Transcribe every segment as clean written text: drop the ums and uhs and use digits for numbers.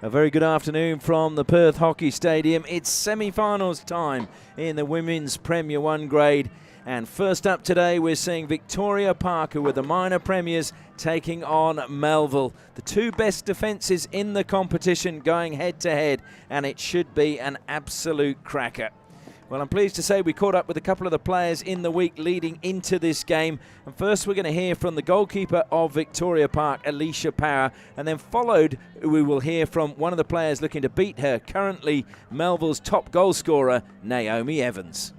A very good afternoon from the Perth Hockey Stadium. It's semi-finals time in the Women's Premier 1 grade. And first up today, we're seeing Victoria Park, who were the minor premiers, taking on Melville. The two best defences in the competition going head-to-head, and it should be an absolute cracker. Well, I'm pleased to say we caught up with a couple of the players in the week leading into this game. And first we're going to hear from the goalkeeper of Victoria Park, Alicia Power. And then followed, we will hear from one of the players looking to beat her, currently Melville's top goal scorer, Naomi Evans.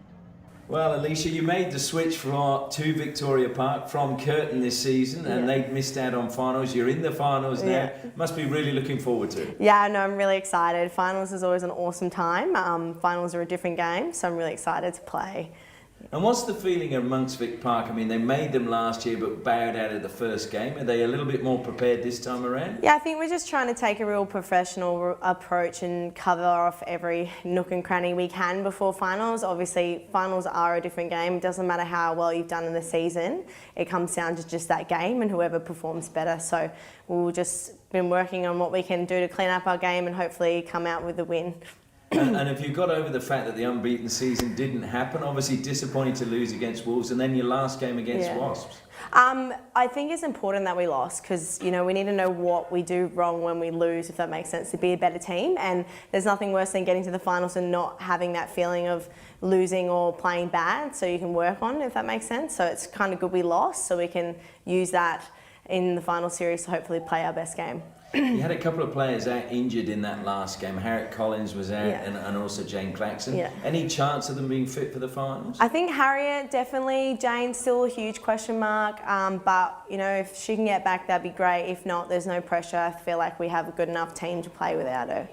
Well, Alicia, you made the switch to Victoria Park from Curtin this season, and they missed out on finals. You're in the finals now. Must be really looking forward to it. Yeah, no, I'm really excited. Finals is always an awesome time. Finals are a different game, so I'm really excited to play. And what's the feeling amongst Vic Park? I mean, they made them last year but bowed out of the first game. Are they a little bit more prepared this time around? Yeah, I think we're just trying to take a real professional approach and cover off every nook and cranny we can before finals. Obviously, finals are a different game. It doesn't matter how well you've done in the season. It comes down to just that game and whoever performs better. So we'll just been working on what we can do to clean up our game and hopefully come out with a win. And have you got over the fact that the unbeaten season didn't happen? Obviously disappointing to lose against Wolves, and then your last game against Wasps. I think it's important that we lost because, you know, we need to know what we do wrong when we lose, if that makes sense, to be a better team. And there's nothing worse than getting to the finals and not having that feeling of losing or playing bad, so you can work on, if that makes sense. So it's kind of good we lost, so we can use that in the final series to hopefully play our best game. You had a couple of players out injured in that last game. Harriet Collins was out and also Jane Claxon. Any chance of them being fit for the finals? I think Harriet definitely. Jane's still a huge question mark, but you know, if she can get back, that'd be great. If not, there's no pressure. I feel like we have a good enough team to play without her.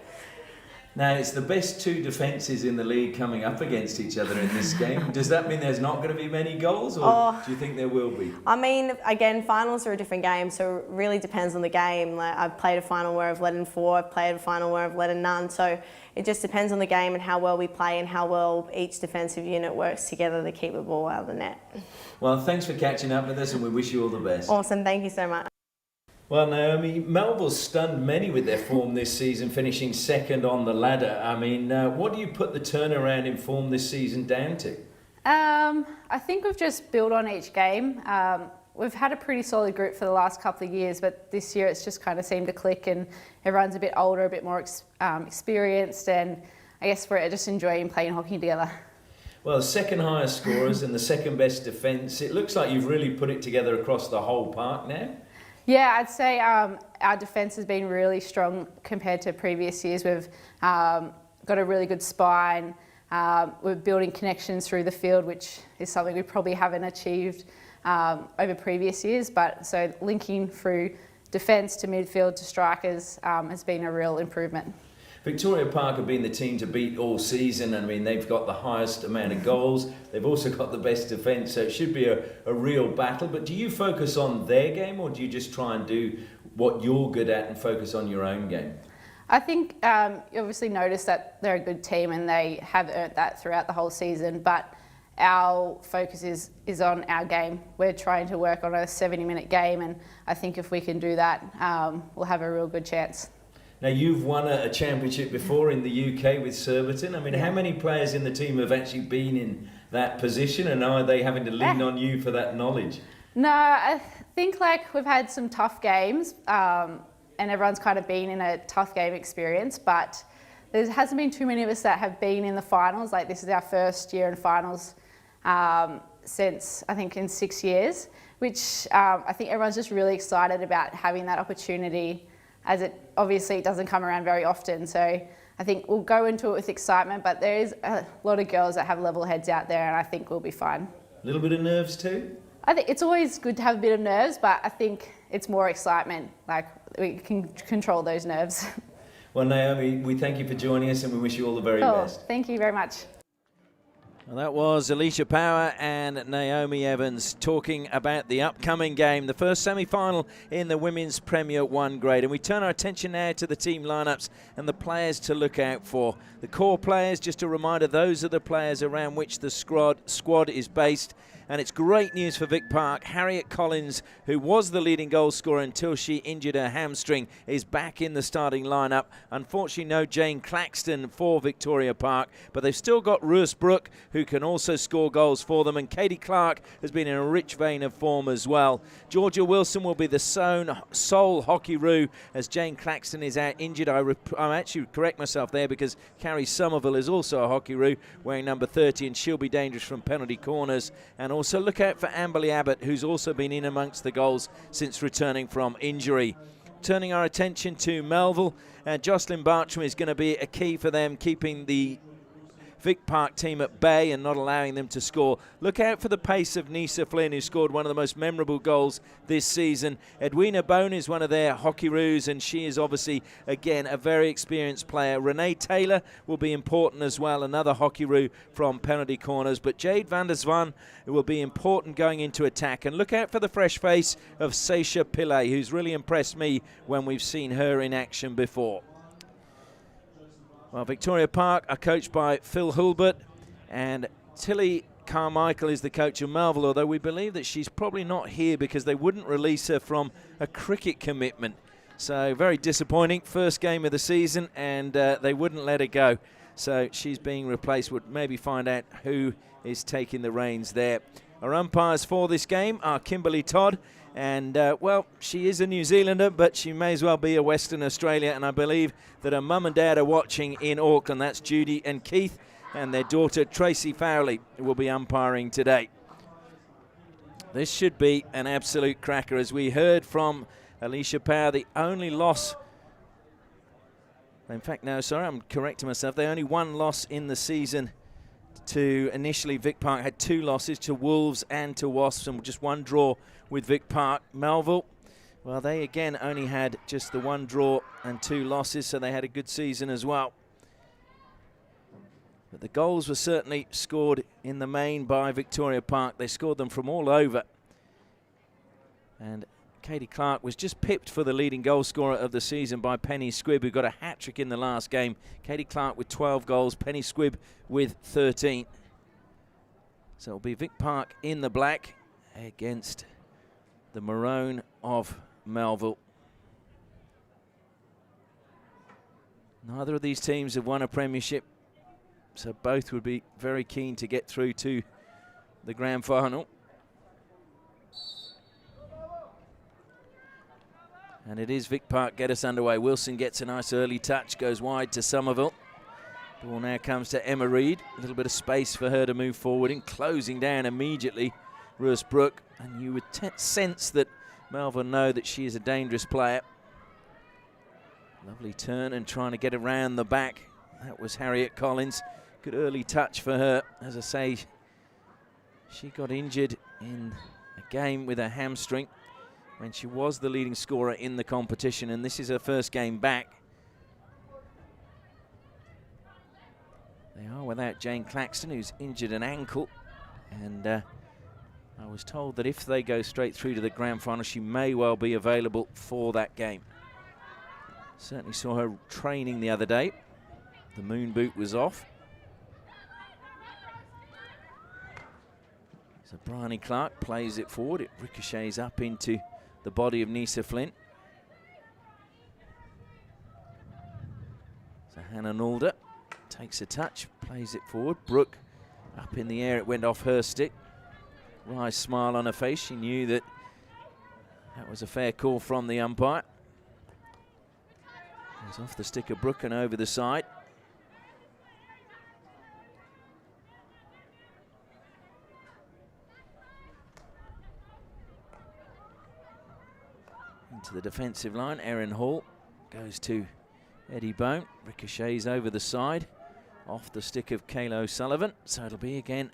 Now, it's the best two defences in the league coming up against each other in this game. Does that mean there's not going to be many goals, or do you think there will be? I mean, again, finals are a different game, so it really depends on the game. Like, I've played a final where I've let in 4, I've played a final where I've let in none, so it just depends on the game and how well we play and how well each defensive unit works together to keep the ball out of the net. Well, thanks for catching up with us, and we wish you all the best. Awesome, thank you so much. Well, Naomi, Melville stunned many with their form this season, finishing second on the ladder. I mean, what do you put the turnaround in form this season down to? I think we've just built on each game. We've had a pretty solid group for the last couple of years, but this year it's just kind of seemed to click, and everyone's a bit older, a bit more experienced, and I guess we're just enjoying playing hockey together. Well, second highest scorers and the second best defence. It looks like you've really put it together across the whole park now. Yeah, I'd say our defence has been really strong compared to previous years. We've got a really good spine. We're building connections through the field, which is something we probably haven't achieved over previous years. But so linking through defence to midfield to strikers has been a real improvement. Victoria Park have been the team to beat all season. I mean, they've got the highest amount of goals. They've also got the best defence, so it should be a real battle. But do you focus on their game, or do you just try and do what you're good at and focus on your own game? I think you obviously notice that they're a good team and they have earned that throughout the whole season, but our focus is on our game. We're trying to work on a 70-minute game, and I think if we can do that, we'll have a real good chance. Now, you've won a championship before in the UK with Surbiton. I mean, how many players in the team have actually been in that position, and are they having to lean on you for that knowledge? No, I think like we've had some tough games, and everyone's kind of been in a tough game experience, but there hasn't been too many of us that have been in the finals. Like, this is our first year in finals since, I think, in 6 years, which I think everyone's just really excited about having that opportunity, as it obviously doesn't come around very often. So I think we'll go into it with excitement, but there is a lot of girls that have level heads out there, and I think we'll be fine. A little bit of nerves too? I think it's always good to have a bit of nerves, but I think it's more excitement. Like, we can control those nerves. Well, Naomi, we thank you for joining us, and we wish you all the very best. Thank you very much. Well, that was Alicia Power and Naomi Evans talking about the upcoming game, the first semi-final in the Women's Premier 1 grade. And we turn our attention now to the team lineups and the players to look out for. The core players, just a reminder, those are the players around which the squad is based. And it's great news for Vic Park. Harriet Collins, who was the leading goal scorer until she injured her hamstring, is back in the starting lineup. Unfortunately, no Jane Claxton for Victoria Park, but they've still got Ruth Brooke, who can also score goals for them, and Katie Clark has been in a rich vein of form as well. Georgia Wilson will be the sole hockey-roo as Jane Claxton is out injured. I'm actually correct myself there because Carrie Somerville is also a hockey-roo wearing number 30, and she'll be dangerous from penalty corners. And also look out for Amberley Abbott, who's also been in amongst the goals since returning from injury. Turning our attention to Melville, Jocelyn Bartram is going to be a key for them, keeping the Vic Park team at bay and not allowing them to score. Look out for the pace of Nisa Flynn, who scored one of the most memorable goals this season. Edwina Bone is one of their hockey-roos, and she is obviously, again, a very experienced player. Renee Taylor will be important as well, another hockey-roo from penalty corners. But Jade van der Zwan will be important going into attack. And look out for the fresh face of Seisha Pillay, who's really impressed me when we've seen her in action before. Well, Victoria Park are coached by Phil Hulbert, and Tilly Carmichael is the coach of Melville, although we believe that she's probably not here because they wouldn't release her from a cricket commitment. So very disappointing. First game of the season, and they wouldn't let her go. So she's being replaced. We'll maybe find out who is taking the reins there. Our umpires for this game are Kimberly Todd. And, well, she is a New Zealander, but she may as well be a Western Australia. And I believe that her mum and dad are watching in Auckland. That's Judy and Keith, and their daughter Tracy Fowley will be umpiring today. This should be an absolute cracker. As we heard from Alicia Power, the only loss, in fact, no, sorry, I'm correcting myself. They only one loss in the season to initially Vic Park had two losses to Wolves and to Wasps, and just one draw with Vic Park. Melville, well, they again only had just the one draw and two losses, so they had a good season as well. But the goals were certainly scored in the main by Victoria Park. They scored them from all over. And Katie Clark was just pipped for the leading goal scorer of the season by Penny Squibb, who got a hat-trick in the last game. Katie Clark with 12 goals, Penny Squibb with 13. So it'll be Vic Park in the black against the maroon of Melville. Neither of these teams have won a premiership, so both would be very keen to get through to the grand final. And it is Vic Park get us underway. Wilson gets a nice early touch, goes wide to Somerville. Ball now comes to Emma Reid. A little bit of space for her to move forward in, closing down immediately Ruth Brooke. And you would sense that Melville know that she is a dangerous player. Lovely turn and trying to get around the back. That was Harriet Collins. Good early touch for her. As I say, she got injured in a game with a hamstring when she was the leading scorer in the competition, and this is her first game back. They are without Jane Claxton, who's injured an ankle, and I was told that if they go straight through to the grand final, she may well be available for that game. Certainly saw her training the other day. The moon boot was off. So Bryony Clark plays it forward. It ricochets up into the body of Nisa Flynn. So Hannah Nalder takes a touch, plays it forward. Brooke up in the air, it went off her stick. Wry smile on her face. She knew that that was a fair call from the umpire. It was off the stick of Brooke and over the side. Into the defensive line, Erin Hall goes to Eddie Bone, ricochets over the side, off the stick of Kayla O'Sullivan, so it'll be again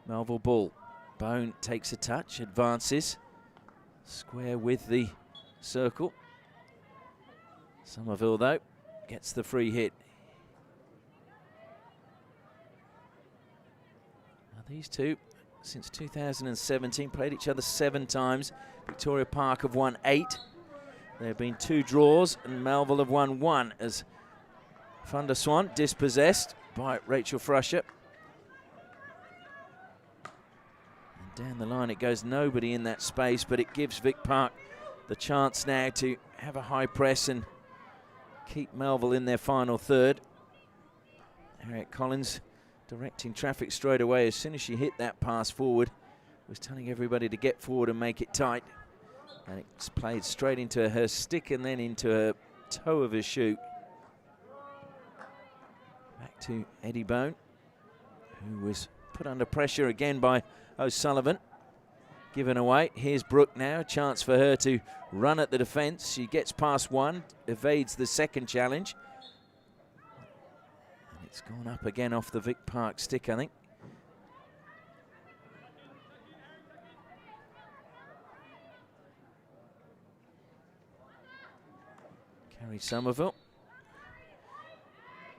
Melville ball. Bone takes a touch, advances, square with the circle. Somerville, though, gets the free hit. Now these two, since 2017, played each other 7 times. Victoria Park have won 8. There have been 2 draws, and Melville have won 1 as Van der Swan dispossessed by Rachel Frusher. And Down the line it goes, nobody in that space, but it gives Vic Park the chance now to have a high press and keep Melville in their final third. Harriet Collins directing traffic straight away as soon as she hit that pass forward, was telling everybody to get forward and make it tight. And it's played straight into her stick and then into her toe of her shoe. Back to Eddie Bone, who was put under pressure again by O'Sullivan. Given away. Here's Brooke now. A chance for her to run at the defence. She gets past one, evades the second challenge. And it's gone up again off the Vic Park stick, I think. Carrie Somerville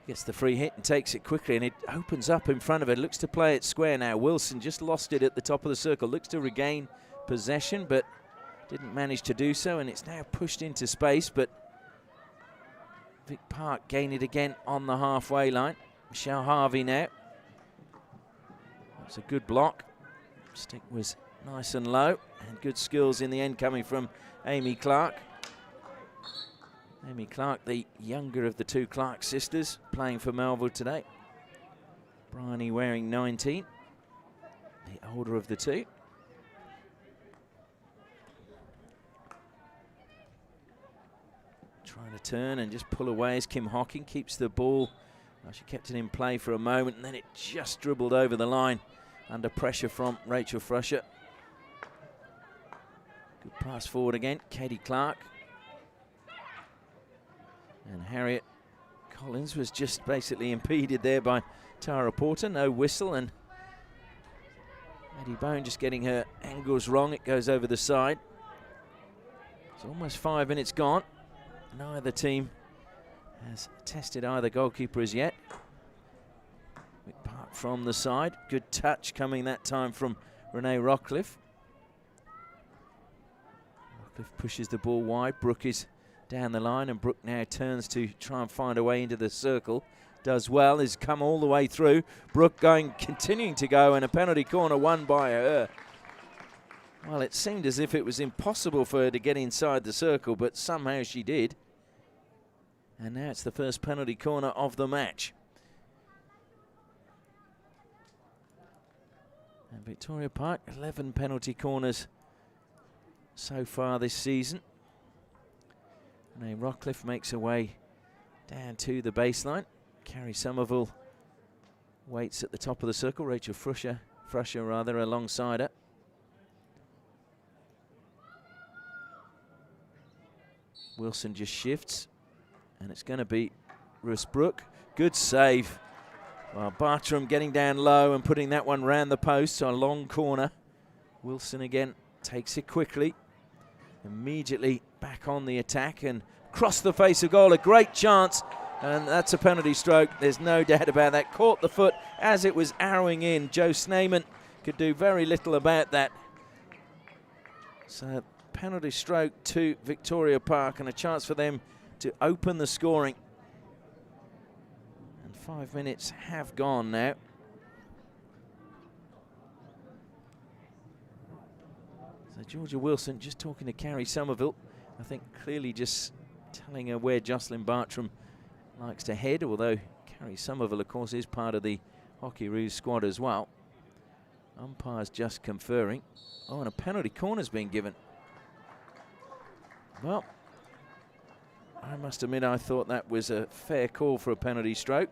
gets the free hit and takes it quickly, and it opens up in front of her. Looks to play it square now. Wilson just lost it at the top of the circle. Looks to regain possession, but didn't manage to do so, and it's now pushed into space, but Vic Park gain it again on the halfway line. Michelle Harvey now. That's a good block. Stick was nice and low, and good skills in the end coming from Amy Clark. Amy Clark, the younger of the two Clark sisters, playing for Melville today. Bryony wearing 19, the older of the two. Trying to turn and just pull away as Kim Hocking keeps the ball. Well, she kept it in play for a moment and then it just dribbled over the line under pressure from Rachel Frusher. Good pass forward again, Katie Clark. And Harriet Collins was just basically impeded there by Tara Porter. No whistle, and Eddie Bone just getting her angles wrong. It goes over the side. It's almost 5 minutes gone. Neither team has tested either goalkeeper as yet. Vic Park from the side. Good touch coming that time from Renee Rockcliffe. Rockcliffe pushes the ball wide. Brooke is down the line, and Brooke now turns to try and find a way into the circle. Does well, has come all the way through. Brooke continuing to go, and a penalty corner won by her. Well, it seemed as if it was impossible for her to get inside the circle, but somehow she did. And now it's the first penalty corner of the match. And Victoria Park, 11 penalty corners so far this season. Renee Rockcliffe makes her way down to the baseline. Carrie Somerville waits at the top of the circle. Rachel Frusher alongside her. Wilson just shifts, and it's going to be Russ Brooke. Good save. Well, Bartram getting down low and putting that one round the post, so a long corner. Wilson again takes it quickly. Immediately back on the attack and cross the face of goal. A great chance, and that's a penalty stroke. There's no doubt about that. Caught the foot as it was arrowing in. Joe Sneyman could do very little about that. So penalty stroke to Victoria Park and a chance for them to open the scoring. And 5 minutes have gone now. So Georgia Wilson just talking to Carrie Somerville. I think clearly just telling her where Jocelyn Bartram likes to head, although Carrie Somerville, of course, is part of the Hockey Roos squad as well. Umpires just conferring. Oh, and a penalty corner's been given. Well, I must admit I thought that was a fair call for a penalty stroke.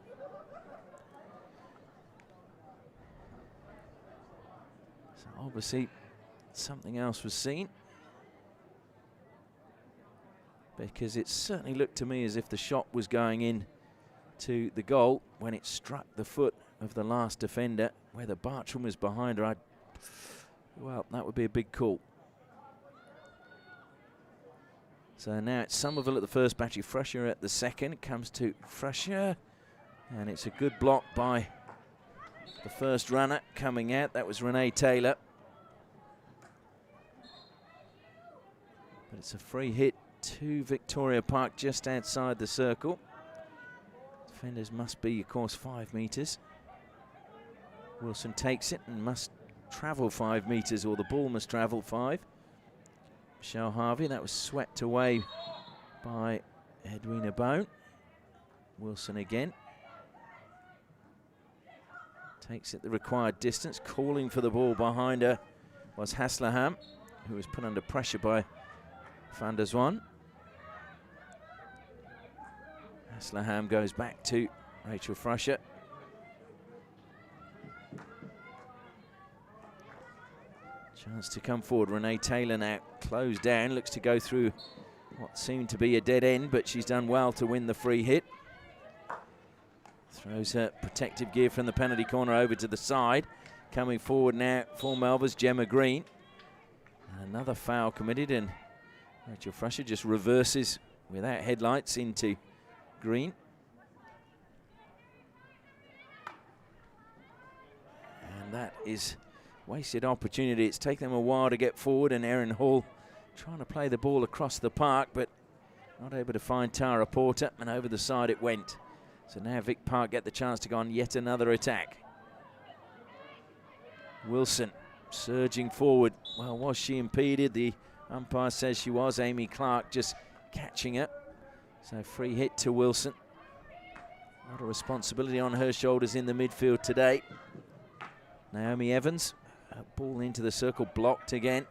So obviously something else was seen, because it certainly looked to me as if the shot was going in to the goal when it struck the foot of the last defender. Whether Bartram was behind her, well, that would be a big call. So now it's Somerville at the first battery, Frusher at the second. It comes to Frusher, and it's a good block by the first runner coming out. That was Renee Taylor. But it's a free hit to Victoria Park just outside the circle. Defenders must be, of course, 5 metres. Wilson takes it and must travel 5 metres, or the ball must travel 5. Michelle Harvey, that was swept away by Edwina Bone. Wilson again. Takes it the required distance. Calling for the ball behind her was Haslaham, who was put under pressure by Van der Zwan. Haslaham goes back to Rachel Frusher. Chance to come forward. Renee Taylor now closed down. Looks to go through what seemed to be a dead end, but she's done well to win the free hit. Throws her protective gear from the penalty corner over to the side. Coming forward now for Melville's Gemma Green. Another foul committed, and Rachel Frusher just reverses without headlights into Green. And that is wasted opportunity. It's taken them a while to get forward, and Erin Hall trying to play the ball across the park, but not able to find Tara Porter, and over the side it went. So now Vic Park get the chance to go on yet another attack. Wilson surging forward. Well, was she impeded? The umpire says she was. Amy Clark just catching it. So free hit to Wilson. A lot of responsibility on her shoulders in the midfield today. Naomi Evans, a ball into the circle, blocked again.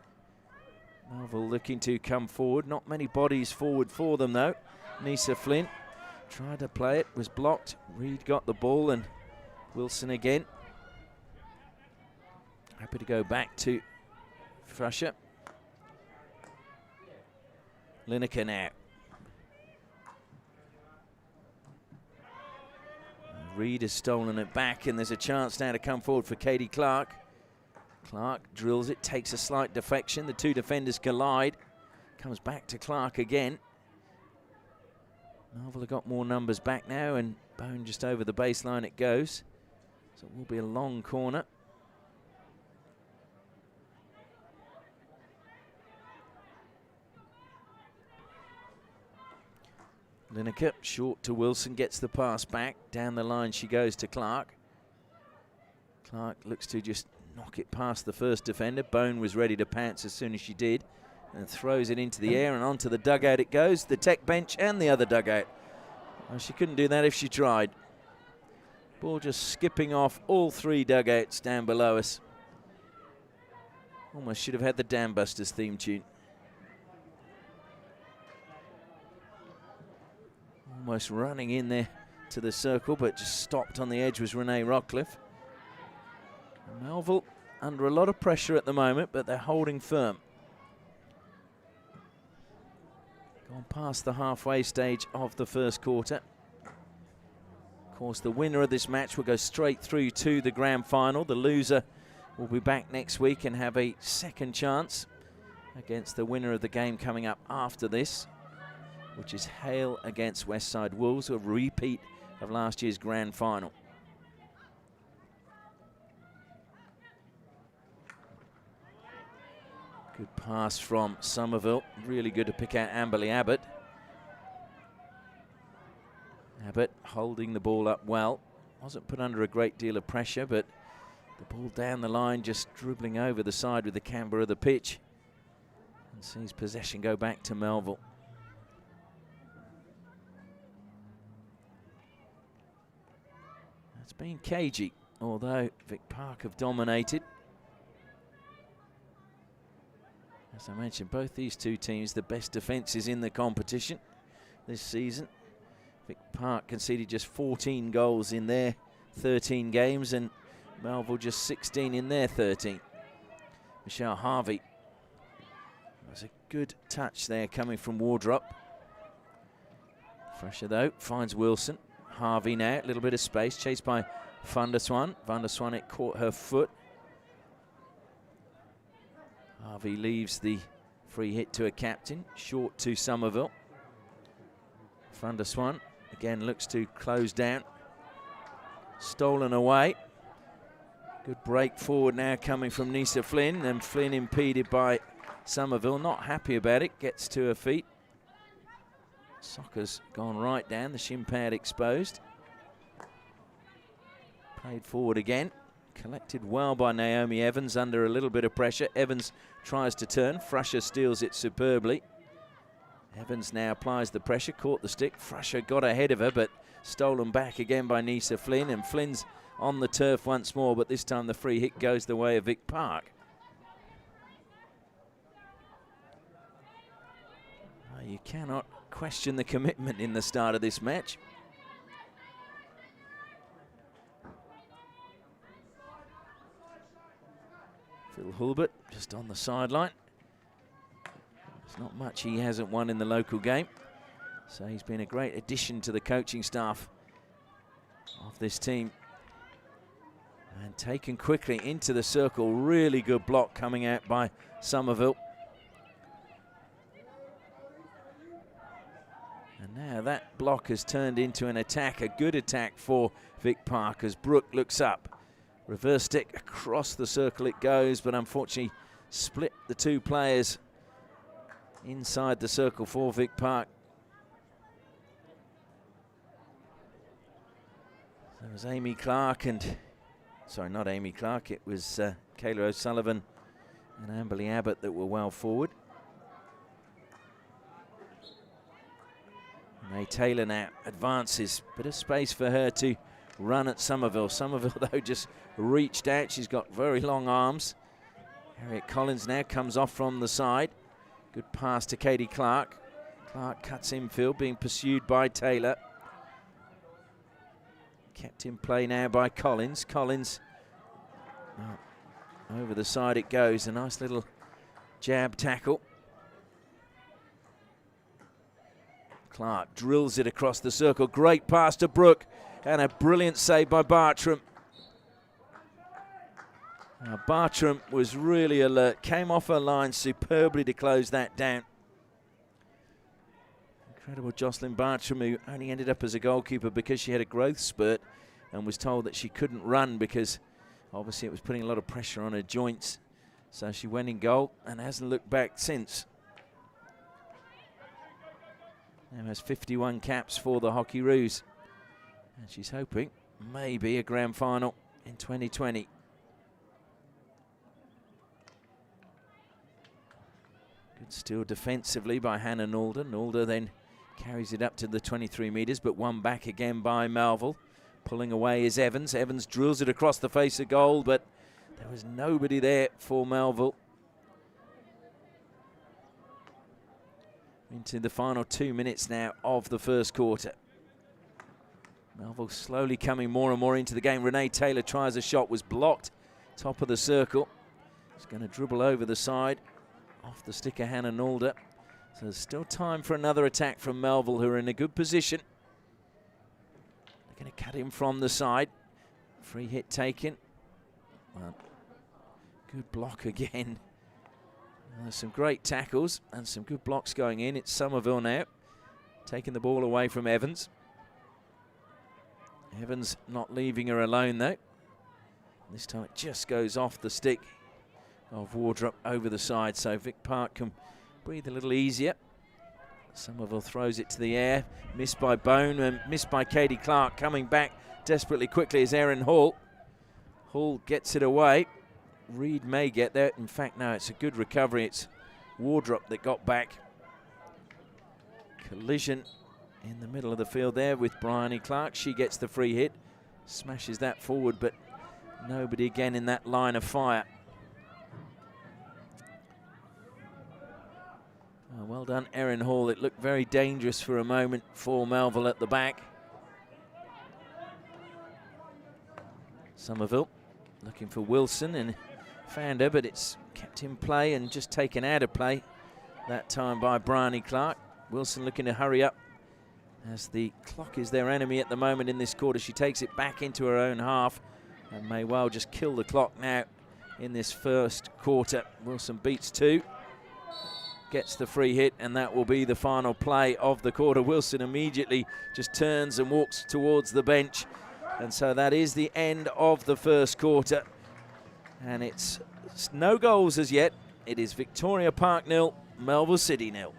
Melville looking to come forward. Not many bodies forward for them though. Nisa Flynn tried to play it, was blocked. Reed got the ball, and Wilson again. Happy to go back to Frusher. Lineker now. Reed has stolen it back, and there's a chance now to come forward for Katie Clark. Clark drills it, takes a slight deflection. The two defenders collide. Comes back to Clark again. Melville have got more numbers back now, and Bone just over the baseline it goes. So it will be a long corner. Lineker short to Wilson, gets the pass back. Down the line she goes to Clark. Clark looks to just knock it past the first defender. Bone was ready to pounce as soon as she did, and throws it into the air, and onto the dugout it goes, the tech bench and the other dugout. Well, she couldn't do that if she tried. Ball just skipping off all 3 dugouts down below us. Almost should have had the Dam Busters theme tune. Almost running in there to the circle, but just stopped on the edge was Renee Rockcliffe. Melville under a lot of pressure at the moment, but they're holding firm. Gone past the halfway stage of the first quarter. Of course, the winner of this match will go straight through to the grand final. The loser will be back next week and have a second chance against the winner of the game coming up after this, which is Hale against Westside Wolves, a repeat of last year's grand final. Good pass from Somerville. Really good to pick out Amberley Abbott. Abbott holding the ball up well. Wasn't put under a great deal of pressure, but the ball down the line, just dribbling over the side with the camber of the pitch. And sees possession go back to Melville. It's been cagey, although Vic Park have dominated. As I mentioned, both these two teams, the best defences in the competition this season. Vic Park conceded just 14 goals in their 13 games, and Melville just 16 in their 13. Michelle Harvey. There's a good touch there coming from Wardrop. Frusher though, finds Wilson. Harvey now, a little bit of space, chased by Van der Zwan. Van der Zwan, it caught her foot. Harvey leaves the free hit to a captain, short to Somerville. Van der Zwan again looks to close down. Stolen away. Good break forward now coming from Nisa Flynn, and Flynn impeded by Somerville. Not happy about it, gets to her feet. Soccer's gone right down, the shin pad exposed. Played forward again. Collected well by Naomi Evans under a little bit of pressure. Evans tries to turn. Frusher steals it superbly. Evans now applies the pressure, caught the stick. Frusher got ahead of her, but stolen back again by Nisa Flynn. And Flynn's on the turf once more, but this time the free hit goes the way of Vic Park. You cannot question the commitment in the start of this match. Phil Hulbert just on the sideline. There's not much he hasn't won in the local game. So he's been a great addition to the coaching staff of this team. And taken quickly into the circle. Really good block coming out by Somerville. And now that block has turned into an attack, a good attack for Vic Park as Brooke looks up. Reverse stick across the circle it goes, but unfortunately split the two players inside the circle for Vic Park. So it was Amy Clark and, sorry, not Amy Clark, it was Kayla O'Sullivan and Amberley Abbott that were well forward. May Taylor now advances, bit of space for her to run at Somerville. Somerville, though, just reached out. She's got very long arms. Harriet Collins now comes off from the side. Good pass to Katie Clark. Clark cuts infield, being pursued by Taylor. Kept in play now by Collins. Collins, over the side it goes. A nice little jab tackle. Clark drills it across the circle. Great pass to Brooke and a brilliant save by Bartram. Now Bartram was really alert, came off her line superbly to close that down. Incredible Jocelyn Bartram, who only ended up as a goalkeeper because she had a growth spurt and was told that she couldn't run because obviously it was putting a lot of pressure on her joints. So she went in goal and hasn't looked back since. Now has 51 caps for the Hockeyroos. And she's hoping maybe a grand final in 2020. Good steal defensively by Hannah Nalder. Nalder then carries it up to the 23 metres, but won back again by Melville. Pulling away is Evans. Evans drills it across the face of goal, but there was nobody there for Melville. Into the final 2 minutes now of the first quarter. Melville slowly coming more and more into the game. Renee Taylor tries a shot, was blocked. Top of the circle. She's going to dribble over the side. Off the stick of Hannah Nalder. So there's still time for another attack from Melville, who are in a good position. They're going to cut him from the side. Free hit taken. Well, good block again. There's some great tackles and some good blocks going in. It's Somerville now, taking the ball away from Evans. Evans not leaving her alone, though. This time it just goes off the stick of Wardrop over the side, so Vic Park can breathe a little easier. Somerville throws it to the air, missed by Bone and missed by Katie Clark. Coming back desperately quickly is Erin Hall. Hall gets it away. Reed may get there. In fact, no, it's a good recovery. It's Wardrop that got back. Collision in the middle of the field there with Bryony Clark. She gets the free hit, smashes that forward, but nobody again in that line of fire. Oh, well done, Erin Hall. It looked very dangerous for a moment for Melville at the back. Somerville looking for Wilson and found her, but it's kept in play and just taken out of play that time by Bryony Clark. Wilson looking to hurry up as the clock is their enemy at the moment in this quarter. She takes it back into her own half and may well just kill the clock now in this first quarter. Wilson beats two, gets the free hit, and that will be the final play of the quarter. Wilson immediately just turns and walks towards the bench. And so that is the end of the first quarter. And it's no goals as yet. It is Victoria Park 0, Melville City 0.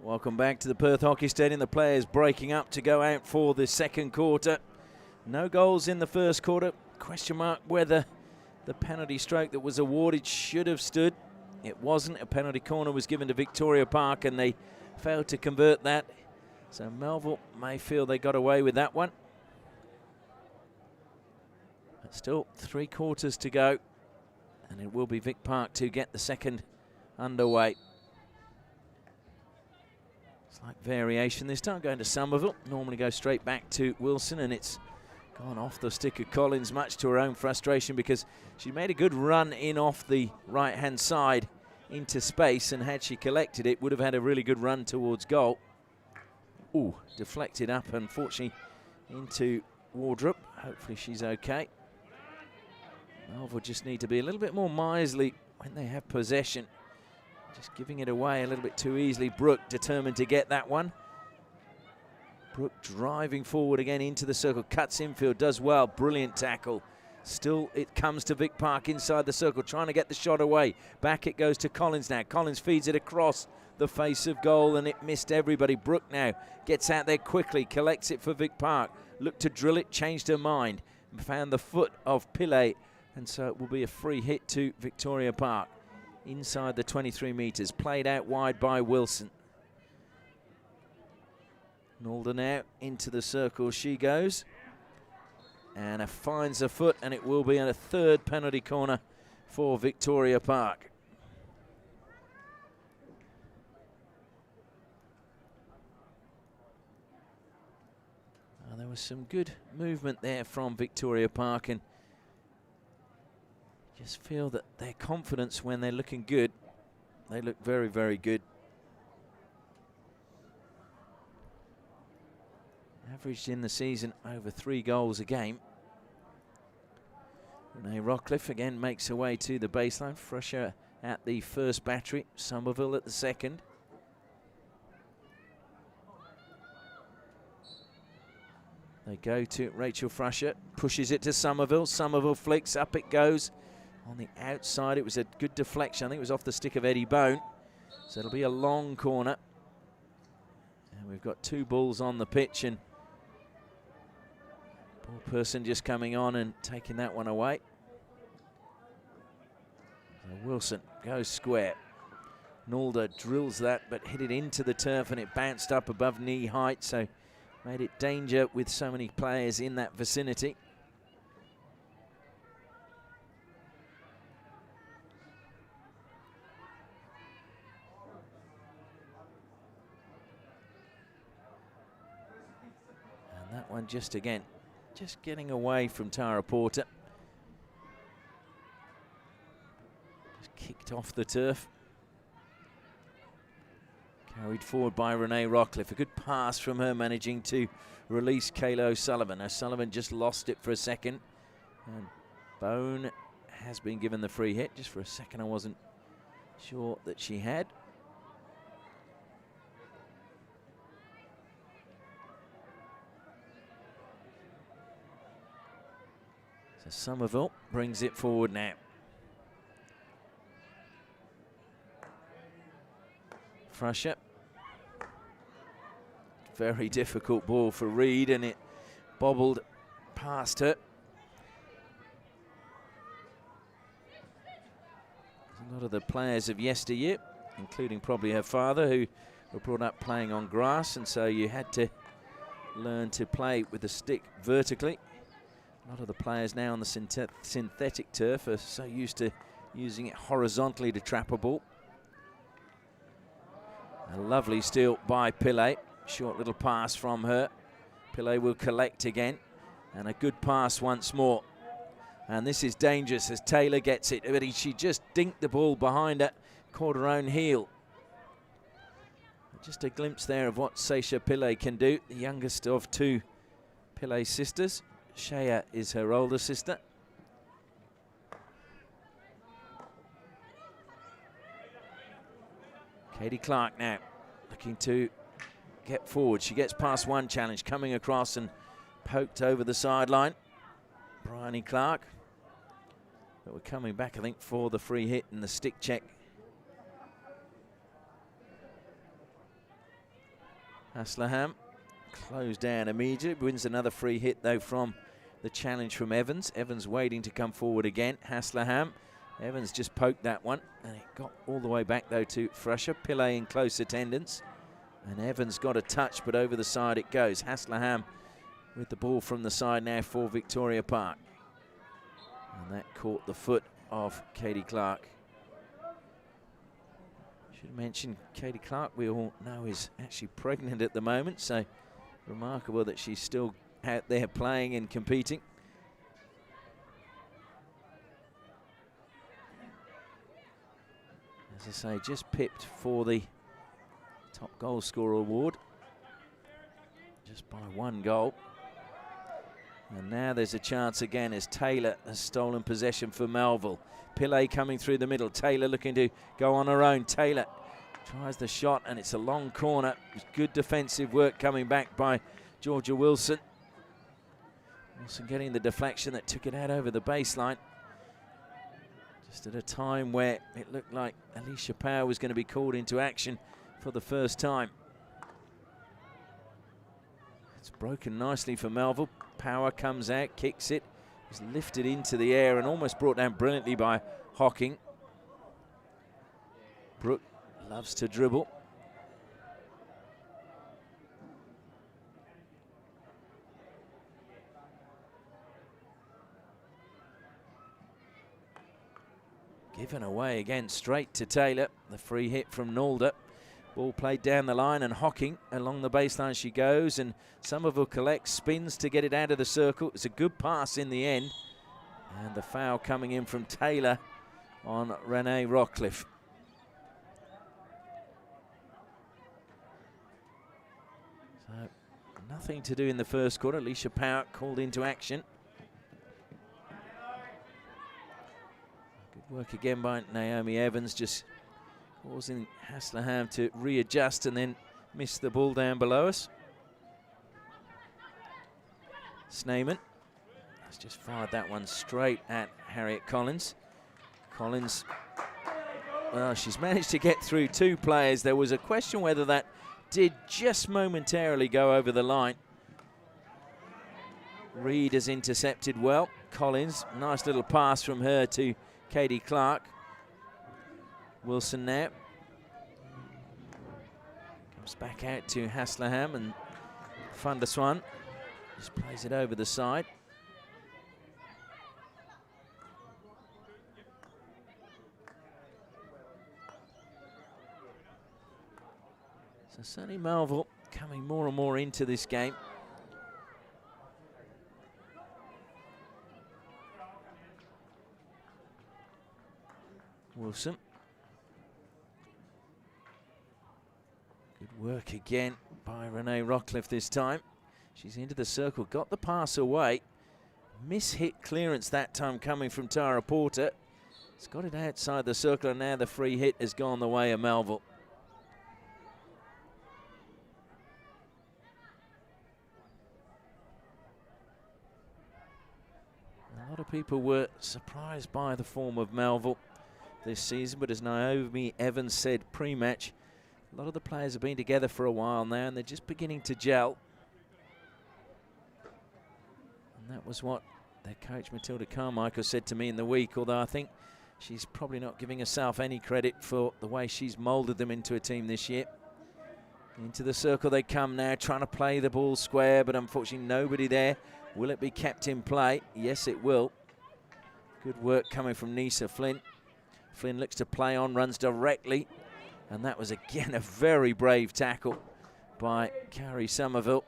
Welcome back to the Perth Hockey Stadium. The players breaking up to go out for the second quarter. No goals in the first quarter. Question mark whether the penalty stroke that was awarded should have stood. It wasn't. A penalty corner was given to Victoria Park and they failed to convert that. So Melville may feel they got away with that one. But still 3 quarters to go. And it will be Vic Park to get the second underway. Slight variation this time, going to Somerville. Normally go straight back to Wilson, and it's gone off the stick of Collins, much to her own frustration, because she made a good run in off the right-hand side into space, and had she collected it, would have had a really good run towards goal. Ooh, deflected up, unfortunately, into Wardrop. Hopefully she's okay. Melville just need to be a little bit more miserly when they have possession. Just giving it away a little bit too easily. Brooke determined to get that one. Brooke driving forward again into the circle. Cuts infield, does well. Brilliant tackle. Still it comes to Vic Park inside the circle, trying to get the shot away. Back it goes to Collins now. Collins feeds it across the face of goal and it missed everybody. Brooke now gets out there quickly, collects it for Vic Park. Looked to drill it, changed her mind. Found the foot of Pillay, and so it will be a free hit to Victoria Park. Inside the 23 metres, played out wide by Wilson. Nalder now into the circle she goes. And finds a foot, and it will be a third penalty corner for Victoria Park. There was some good movement there from Victoria Park, and just feel that their confidence when they're looking good, they look very, very good. Averaged in the season over 3 goals a game. Renee Rockcliffe again makes her way to the baseline. Frusher at the first battery, Somerville at the second. They go to Rachel Frusher, pushes it to Somerville. Somerville flicks, up it goes. On the outside, it was a good deflection. I think it was off the stick of Eddie Bone. So it'll be a long corner. And we've got 2 bulls on the pitch, and poor person just coming on and taking that one away. So Wilson goes square. Nalder drills that, but hit it into the turf, and it bounced up above knee height, so made it danger with so many players in that vicinity. That one just again, just getting away from Tara Porter. Just kicked off the turf. Carried forward by Renee Rockcliffe. A good pass from her, managing to release Kayla O'Sullivan. O'Sullivan just lost it for a second. And Bone has been given the free hit. Just for a second I wasn't sure that she had. Somerville brings it forward now. Frusher. Very difficult ball for Reed, and it bobbled past her. A lot of the players of yesteryear, including probably her father, who were brought up playing on grass, and so you had to learn to play with the stick vertically. A lot of the players now on the synthetic turf are so used to using it horizontally to trap a ball. A lovely steal by Pillay. Short little pass from her. Pillay will collect again. And a good pass once more. And this is dangerous as Taylor gets it. But she just dinked the ball behind her. Caught her own heel. Just a glimpse there of what Seisha Pillay can do. The youngest of 2 Pillay sisters. Shea is her older sister. Katie Clark now looking to get forward. She gets past one challenge, coming across and poked over the sideline. Bryony Clark. But we're coming back, I think, for the free hit and the stick check. Hasselham closed down immediately, wins another free hit though from the challenge from Evans. Evans waiting to come forward again. Hasselham. Evans just poked that one, and it got all the way back though to Frusher. Pillay in close attendance, and Evans got a touch, but over the side it goes. Hasselham with the ball from the side now for Victoria Park, and that caught the foot of Katie Clark. Should mention Katie Clark, we all know, is actually pregnant at the moment, so remarkable that she's still out there playing and competing. As I say, just pipped for the top goal scorer award, just by 1 goal. And now there's a chance again as Taylor has stolen possession for Melville. Pillay coming through the middle. Taylor looking to go on her own. Taylor tries the shot, and it's a long corner. Good defensive work coming back by Georgia Wilson. Wilson getting the deflection that took it out over the baseline. Just at a time where it looked like Alicia Power was going to be called into action for the first time. It's broken nicely for Melville. Power comes out, kicks it. It's lifted into the air and almost brought down brilliantly by Hocking. Brooke loves to dribble. Given away again, straight to Taylor. The free hit from Nalder. Ball played down the line, and Hocking along the baseline she goes, and Somerville collects, spins to get it out of the circle. It's a good pass in the end, and the foul coming in from Taylor on Renee Rockcliffe. So nothing to do in the first quarter. Alicia Power called into action. Good work again by Naomi Evans, just causing Hasselham to readjust and then miss the ball down below us. Sneyman has just fired that one straight at Harriet Collins. Collins, well, she's managed to get through 2 players. There was a question whether that did just momentarily go over the line. Reed has intercepted well. Collins, nice little pass from her to Katie Clark. Wilson now comes back out to Hasselham, and Van der Swan just plays it over the side. So certainly Melville coming more and more into this game. Wilson. Good work again by Renee Rockcliffe this time. She's into the circle, got the pass away. Miss-hit clearance that time coming from Tara Porter. It's got it outside the circle, and now the free hit has gone the way of Melville. A lot of people were surprised by the form of Melville this season, but as Naomi Evans said pre-match, a lot of the players have been together for a while now, and they're just beginning to gel. And that was what their coach Matilda Carmichael said to me in the week, although I think she's probably not giving herself any credit for the way she's moulded them into a team this year. Into the circle they come now, trying to play the ball square, but unfortunately nobody there. Will it be kept in play? Yes, it will. Good work coming from Nisa Flynn. Flynn looks to play on, runs directly, and that was again a very brave tackle by Carrie Somerville.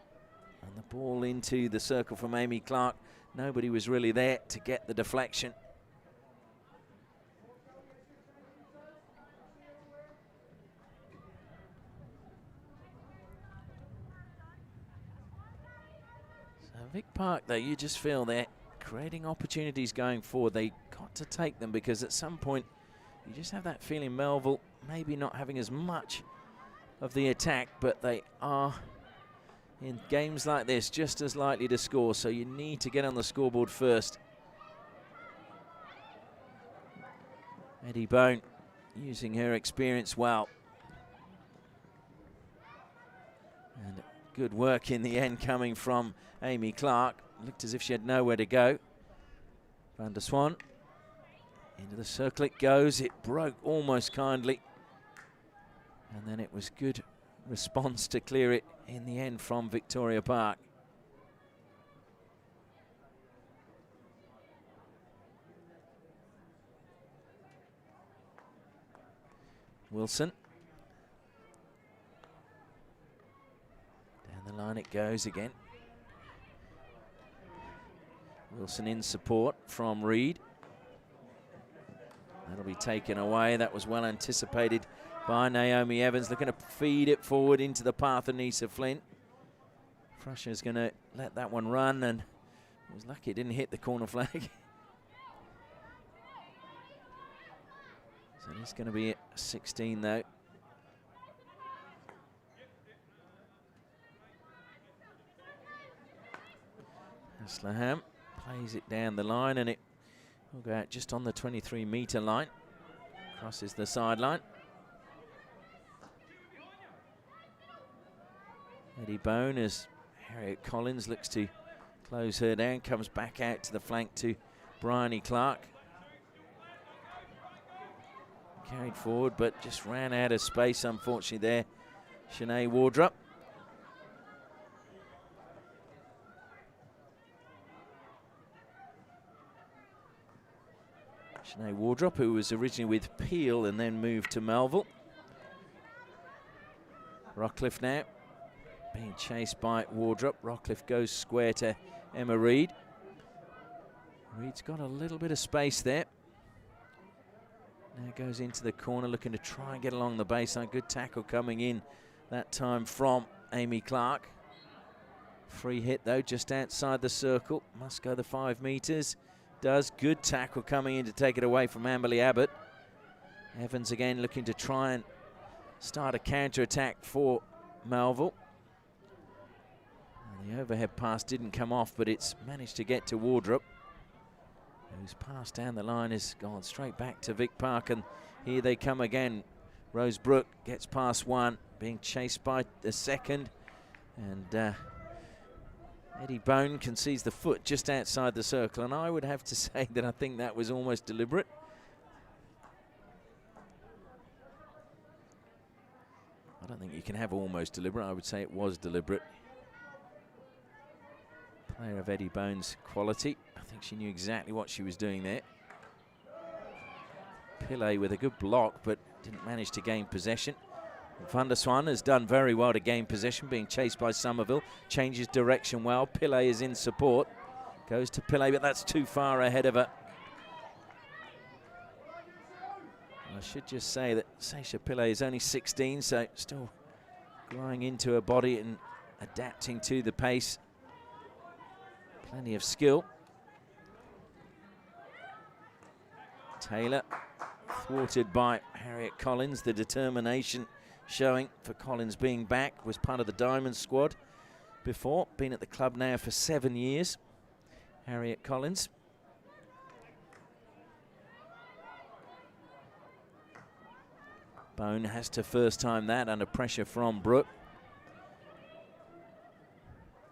And the ball into the circle from Amy Clark. Nobody was really there to get the deflection. So Vic Park, though, you just feel they're creating opportunities going forward. They got to take them, because at some point you just have that feeling Melville maybe not having as much of the attack, but they are in games like this just as likely to score, so you need to get on the scoreboard first. Eddie Bone using her experience well. And Good work in the end coming from Amy Clark. Looked as if she had nowhere to go. Van der Swan. Into the circle it goes. It broke almost kindly. And then it was good response to clear it in the end from Victoria Park. Wilson. Down the line it goes again. Wilson in support from Reed. That'll be taken away. That was well anticipated by Naomi Evans, looking to feed it forward into the path of Nisa Flint. Fruscia's going to let that one run, and was lucky it didn't hit the corner flag. So it's going to be 16 though. Slaham plays it down the line, and it will go out just on the 23-metre line. Crosses the sideline. Eddie Bone as Harriet Collins looks to close her down, comes back out to the flank to Bryony Clark. Carried forward, but just ran out of space, unfortunately, there. Shanae Wardrop. Shanae Wardrop, who was originally with Peel and then moved to Melville. Rockcliffe now being chased by Wardrop. Rockcliffe goes square to Emma Reed. Reed's got a little bit of space there. Now goes into the corner, looking to try and get along the baseline. Good tackle coming in that time from Amy Clark. Free hit though, just outside the circle. Must go the 5 metres. Does. Good tackle coming in to take it away from Amberley Abbott. Evans again looking to try and start a counter-attack for Melville. And the overhead pass didn't come off, but it's managed to get to Wardrop, whose pass down the line has gone straight back to Vic Park, and here they come again. Rose Brooke gets past one, being chased by the second, and Eddie Bone concedes the foot just outside the circle, and I would have to say that I think that was almost deliberate. I don't think you can have almost deliberate. I would say it was deliberate. Player of Eddie Bone's quality. I think she knew exactly what she was doing there. Pillay with a good block, but didn't manage to gain possession. Van der Swan has done very well to gain possession, being chased by Somerville. Changes direction well. Pillay is in support. Goes to Pillay, but that's too far ahead of her. I should just say that Sasha Pillay is only 16, so still growing into her body and adapting to the pace. Plenty of skill. Taylor thwarted by Harriet Collins. The determination showing for Collins being back. Was part of the Diamond squad before. Been at the club now for 7 years. Harriet Collins. Bone has to first time that under pressure from Brooke.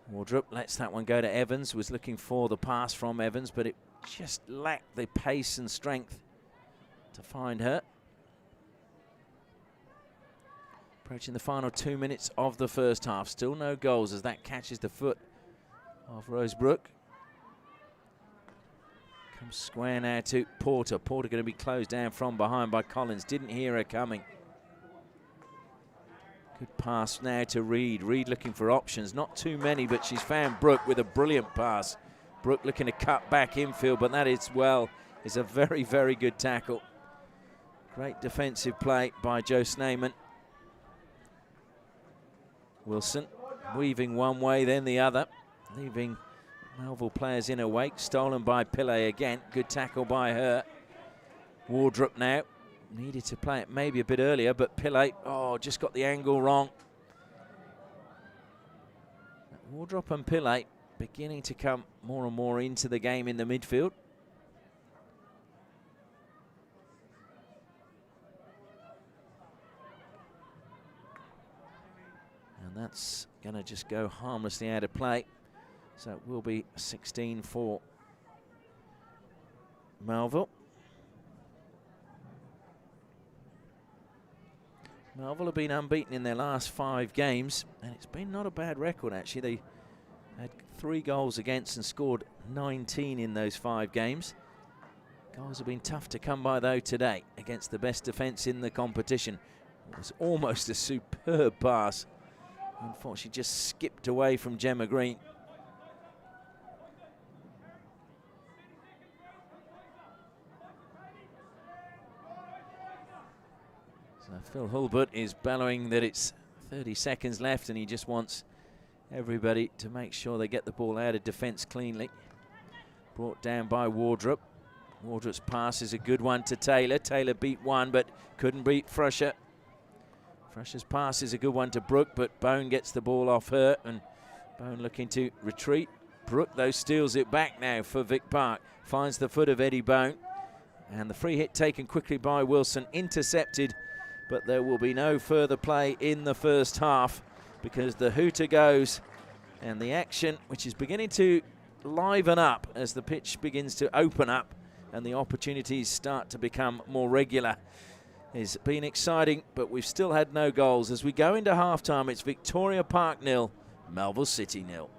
Wardrop lets that one go to Evans. Was looking for the pass from Evans, but it just lacked the pace and strength to find her. Approaching the final 2 minutes of the first half. Still no goals as that catches the foot of Rose Brooke. Comes square now to Porter. Porter going to be closed down from behind by Collins. Didn't hear her coming. Good pass now to Reed. Reed looking for options. Not too many, but she's found Brooke with a brilliant pass. Brooke looking to cut back infield, but that is a very, very good tackle. Great defensive play by Joe Sneyman. Wilson weaving one way, then the other, leaving Melville players in her wake. Stolen by Pillay again. Good tackle by her. Wardrop now. Needed to play it maybe a bit earlier, but Pillay, just got the angle wrong. Wardrop and Pillay beginning to come more and more into the game in the midfield. And that's going to just go harmlessly out of play. So it will be 16 for Melville. Melville have been unbeaten in their last 5 games, and it's been not a bad record actually. They had 3 goals against and scored 19 in those 5 games. Goals have been tough to come by though today against the best defence in the competition. It was almost a superb pass. Unfortunately just skipped away from Gemma Green. So Phil Hulbert is bellowing that it's 30 seconds left and he just wants everybody to make sure they get the ball out of defence cleanly. Brought down by Wardrop. Wardrop's pass is a good one to Taylor. Taylor beat one but couldn't beat Frusher. Frusher's pass is a good one to Brooke, but Bone gets the ball off her and Bone looking to retreat. Brooke though steals it back now for Vic Park. Finds the foot of Eddie Bone. And the free hit taken quickly by Wilson, intercepted, but there will be no further play in the first half because the hooter goes and the action, which is beginning to liven up as the pitch begins to open up and the opportunities start to become more regular. It's been exciting, but we've still had no goals. As we go into half-time, it's Victoria Park 0, Melville City 0.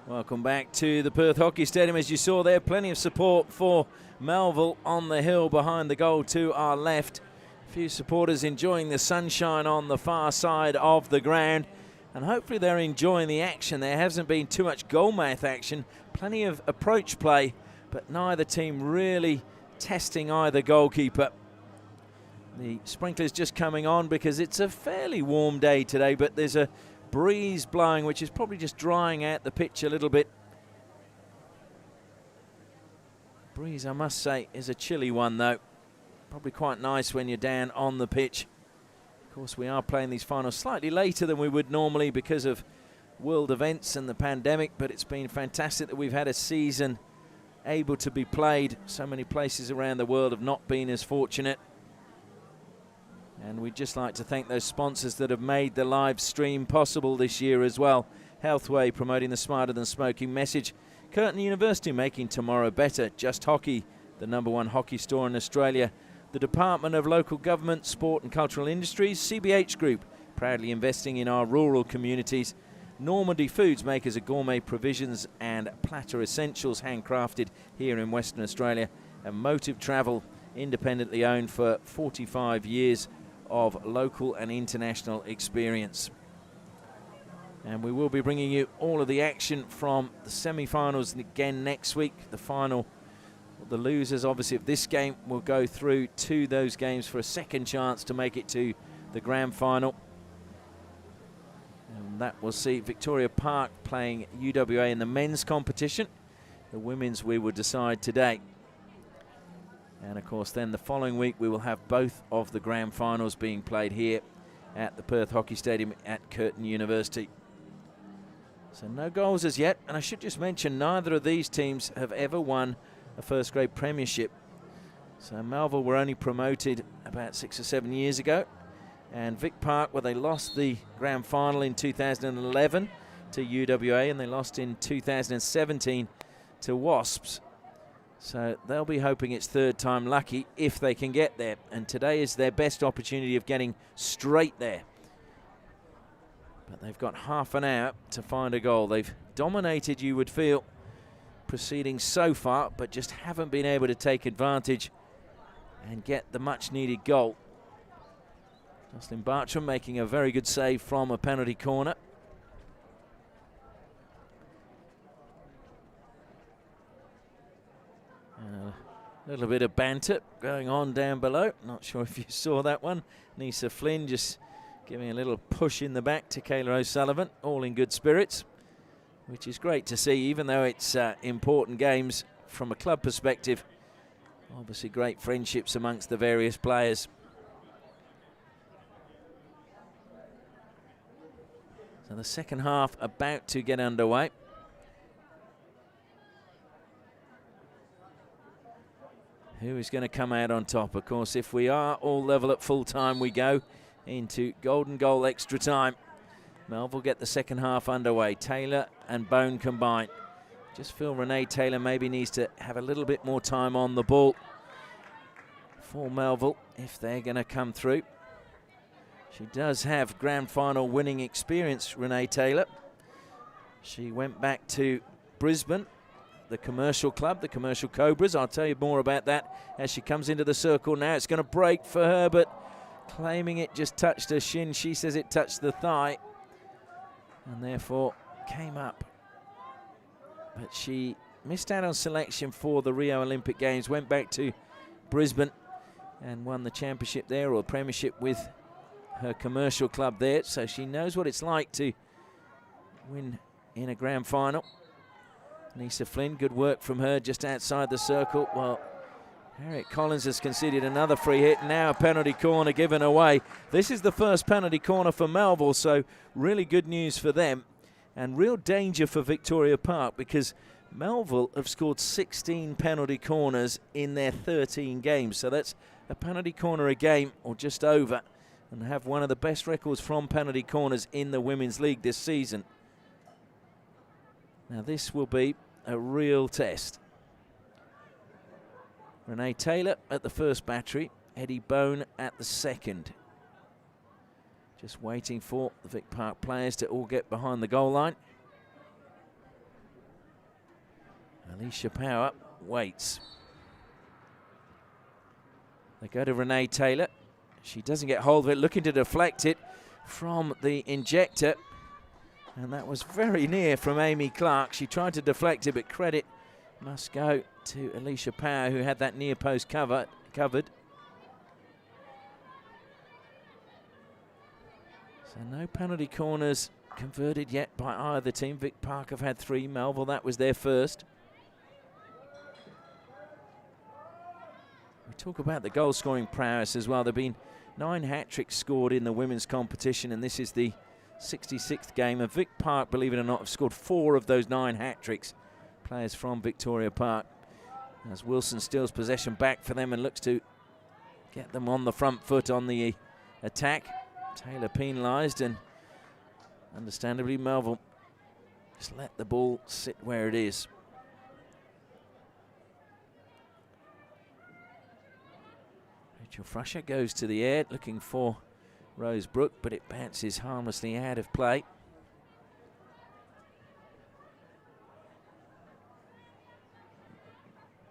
Welcome back to the Perth Hockey Stadium. As you saw there, plenty of support for Melville on the hill behind the goal to our left. A few supporters enjoying the sunshine on the far side of the ground. And hopefully they're enjoying the action. There hasn't been too much goalmouth action. Plenty of approach play, but neither team really testing either goalkeeper. The sprinkler's just coming on because it's a fairly warm day today, but there's a breeze blowing, which is probably just drying out the pitch a little bit. Breeze, I must say, is a chilly one though. Probably quite nice when you're down on the pitch. Of course, we are playing these finals slightly later than we would normally because of world events and the pandemic, but it's been fantastic that we've had a season able to be played. So many places around the world have not been as fortunate. And we'd just like to thank those sponsors that have made the live stream possible this year as well, Healthway promoting the smarter than smoking message. Curtin University making tomorrow better. Just Hockey, the #1 hockey store in Australia. The Department of Local Government, Sport and Cultural Industries, CBH Group, proudly investing in our rural communities. Normandy Foods, makers of gourmet provisions and platter essentials, handcrafted here in Western Australia. And Motive Travel, independently owned for 45 years of local and international experience. And we will be bringing you all of the action from the semi-finals again next week. The final, the losers obviously of this game will go through to those games for a second chance to make it to the grand final. And that will see Victoria Park playing UWA in the men's competition. The women's we will decide today. And of course then the following week we will have both of the grand finals being played here at the Perth Hockey Stadium at Curtin University. So no goals as yet, and I should just mention neither of these teams have ever won a first grade premiership. So Melville were only promoted about 6 or 7 years ago, and Vic Park, where they lost the grand final in 2011 to UWA, and they lost in 2017 to Wasps. So they'll be hoping it's third time lucky if they can get there, and today is their best opportunity of getting straight there. But they've got half an hour to find a goal. They've dominated, you would feel, proceeding so far, but just haven't been able to take advantage and get the much needed goal. Jocelyn Bartram making a very good save from a penalty corner. A little bit of banter going on down below. Not sure if you saw that one. Nisa Flynn just giving a little push in the back to Kayla O'Sullivan, all in good spirits, which is great to see, even though it's important games from a club perspective. Obviously great friendships amongst the various players. So the second half about to get underway. Who is going to come out on top? Of course, if we are all level at full time, we go into golden goal extra time. Melville get the second half underway. Taylor and Bone combined. Just feel Renee Taylor maybe needs to have a little bit more time on the ball for Melville if they're going to come through. She does have grand final winning experience, Renee Taylor. She went back to Brisbane, the commercial club, the Commercial Cobras. I'll tell you more about that as she comes into the circle now. It's going to break for her, but claiming it just touched her shin. She says it touched the thigh and therefore came up. But she missed out on selection for the Rio Olympic Games, went back to Brisbane and won the championship there, or the premiership, with her commercial club there. So she knows what it's like to win in a grand final. Nisa Flynn, good work from her just outside the circle. Well, Harriet Collins has conceded another free hit. Now a penalty corner given away. This is the first penalty corner for Melville, so really good news for them. And real danger for Victoria Park, because Melville have scored 16 penalty corners in their 13 games. So that's a penalty corner a game or just over, and have one of the best records from penalty corners in the Women's League this season. Now this will be a real test. Renee Taylor at the first battery, Eddie Bone at the second. Just waiting for the Vic Park players to all get behind the goal line. Alicia Power waits. They go to Renee Taylor. She doesn't get hold of it, looking to deflect it from the injector. And that was very near from Amy Clark. She tried to deflect it, but credit must go to Alicia Power, who had that near post covered. So no penalty corners converted yet by either team. Vic Park have had 3. Melville, that was their first. We talk about the goal scoring prowess as well. There have been 9 hat-tricks scored in the women's competition, and this is the 66th game. And Vic Park, believe it or not, have scored 4 of those 9 hat-tricks. Players from Victoria Park. As Wilson steals possession back for them and looks to get them on the front foot on the attack. Taylor penalised, and understandably Melville Just let the ball sit where it is. Rachel Frusher goes to the air looking for Rose Brook, but it bounces harmlessly out of play.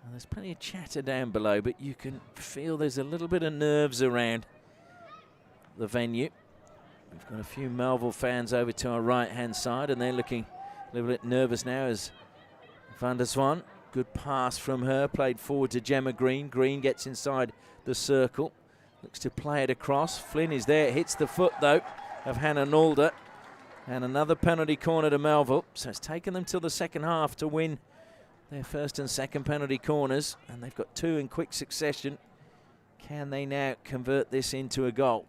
And there's plenty of chatter down below, but you can feel there's a little bit of nerves around the venue. We've got a few Melville fans over to our right-hand side, and they're looking a little bit nervous now as Van der Swan, good pass from her, played forward to Gemma Green. Green gets inside the circle, looks to play it across. Flynn is there, hits the foot though of Hannah Nalder, and another penalty corner to Melville. So it's taken them till the second half to win their first and second penalty corners, and they've got two in quick succession. Can they now convert this into a goal?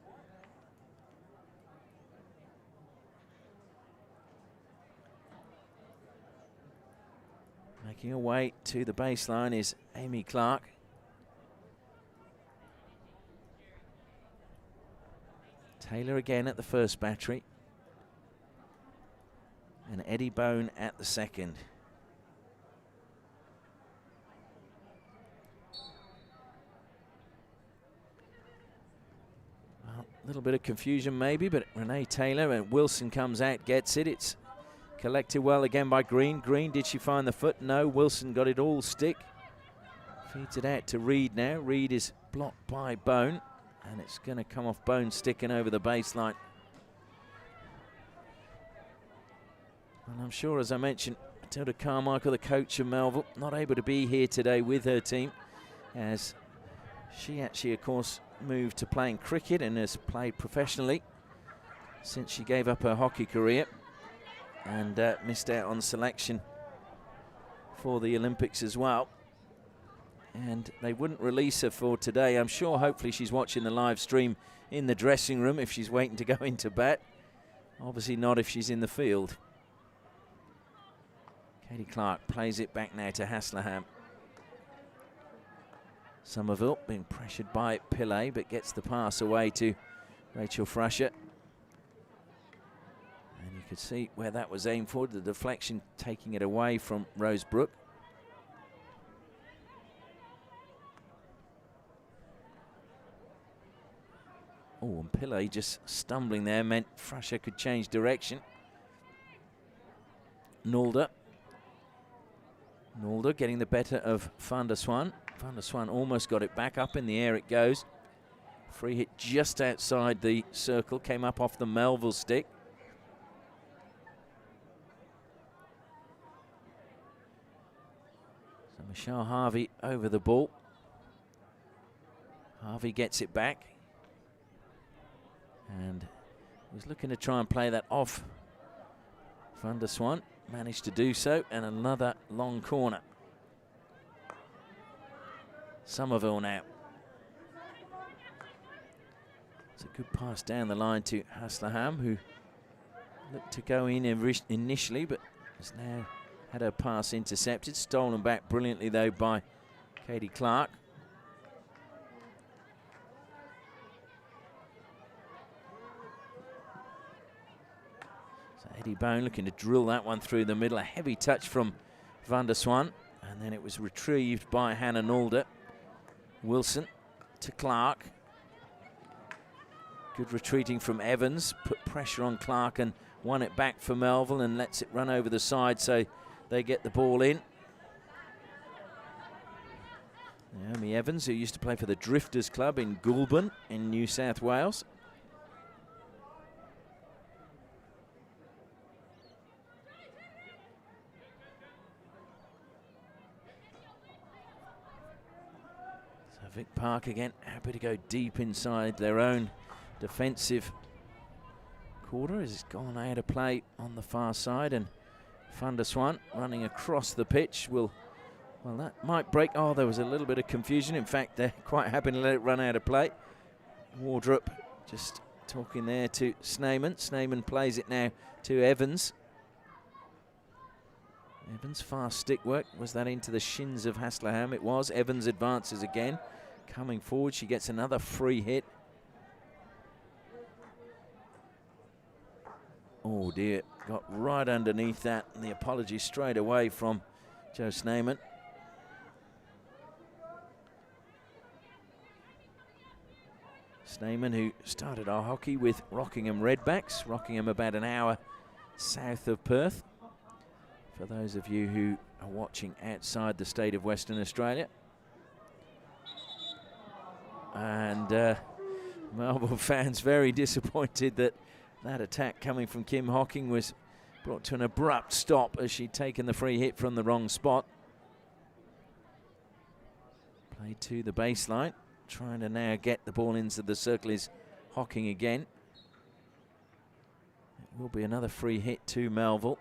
Making her way to the baseline is Amy Clark. Taylor again at the first battery. And Eddie Bone at the second. Well, a little bit of confusion maybe, but Renee Taylor and Wilson comes out, gets it. It's collected well again by Green. Green, did she find the foot? No, Wilson got it all stick. Feeds it out to Reed now. Reed is blocked by Bone, and it's going to come off Bone sticking over the baseline. And I'm sure, as I mentioned, Matilda Carmichael, the coach of Melville, not able to be here today with her team, as she actually, of course, moved to playing cricket and has played professionally since she gave up her hockey career, and missed out on selection for the Olympics as well. And they wouldn't release her for today. I'm sure hopefully she's watching the live stream in the dressing room if she's waiting to go into bat. Obviously not if she's in the field. Katie Clark plays it back now to Haslerham. Somerville being pressured by Pillay, but gets the pass away to Rachel Frusher. And you could see where that was aimed for, the deflection taking it away from Rose Brook. Oh, and Pillay just stumbling there meant Frusher could change direction. Nalder getting the better of Van der Swan. Van der Swan almost got it back, up in the air it goes. Free hit just outside the circle, came up off the Melville stick. So Michelle Harvey over the ball. Harvey gets it back. And was looking to try and play that off Van der Swan. Managed to do so, and another long corner. Somerville now. It's a good pass down the line to Haslerham, who looked to go in initially, but has now had her pass intercepted. Stolen back brilliantly, though, by Katie Clark. So Eddie Bone looking to drill that one through the middle. A heavy touch from Van der Swan, and then it was retrieved by Hannah Nalder. Wilson to Clark. Good retreating from Evans, put pressure on Clark and won it back for Melville and lets it run over the side, so they get the ball in. Naomi Evans, who used to play for the Drifters Club in Goulburn in New South Wales. So Vic Park again, happy to go deep inside their own defensive quarter as it's gone out of play on the far side, and Van der Swan running across the pitch will, well, that might break. Oh, there was a little bit of confusion. In fact, they're quite happy to let it run out of play. Wardrop just talking there to Sneyman. Sneyman plays it now to Evans. Evans, fast stick work. Was that into the shins of Haslerham? It was. Evans advances again. Coming forward, she gets another free hit. Oh dear, got right underneath that, and the apology straight away from Joe Sneyman. Sneyman, who started our hockey with Rockingham Redbacks. Rockingham about an hour south of Perth, for those of you who are watching outside the state of Western Australia. And Melville fans very disappointed that that attack coming from Kim Hocking was brought to an abrupt stop as she'd taken the free hit from the wrong spot. Played to the baseline, trying to now get the ball into the circle is Hocking again. It will be another free hit to Melville.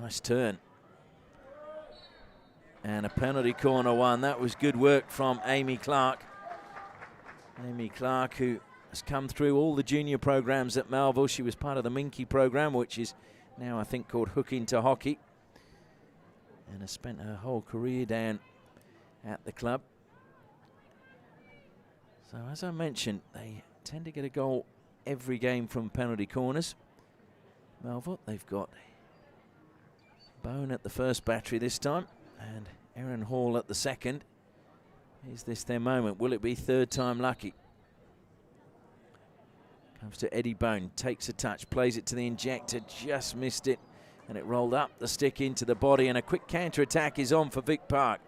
Nice turn. And a penalty corner one. That was good work from Amy Clark. Amy Clark, who has come through all the junior programs at Melville. She was part of the Minky program, which is now I think called Hook Into Hockey, and has spent her whole career down at the club. So as I mentioned, they tend to get a goal every game from penalty corners. Melville, they've got Bone at the first battery this time, and Erin Hall at the second. Is this their moment? Will it be third time lucky? Comes to Eddie Bone, takes a touch, plays it to the injector, just missed it, and it rolled up the stick into the body, and a quick counter-attack is on for Vic Park.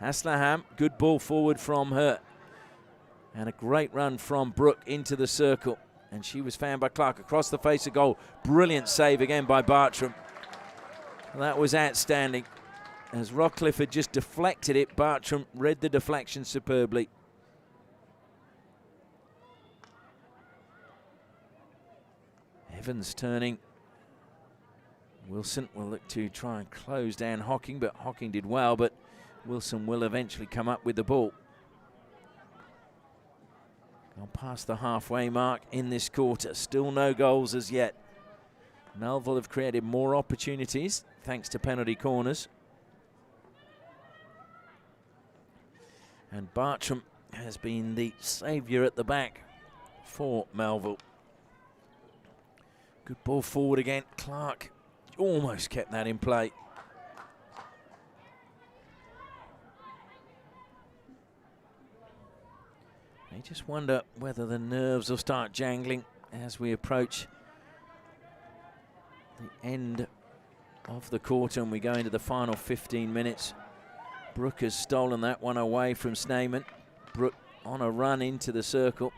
Haslerham, good ball forward from her, and a great run from Brooke into the circle, and she was found by Clark across the face of goal. Brilliant save again by Bartram. That was outstanding. As Rockcliffe had just deflected it, Bartram read the deflection superbly. Evans turning. Wilson will look to try and close down Hocking, but Hocking did well, but Wilson will eventually come up with the ball. Gone past the halfway mark in this quarter. Still no goals as yet. Melville have created more opportunities thanks to penalty corners. And Bartram has been the saviour at the back for Melville. Good ball forward again. Clark almost kept that in play. I just wonder whether the nerves will start jangling as we approach the end of the quarter and we go into the final 15 minutes. Brooke has stolen that one away from Sneyman. Brooke on a run into the circle,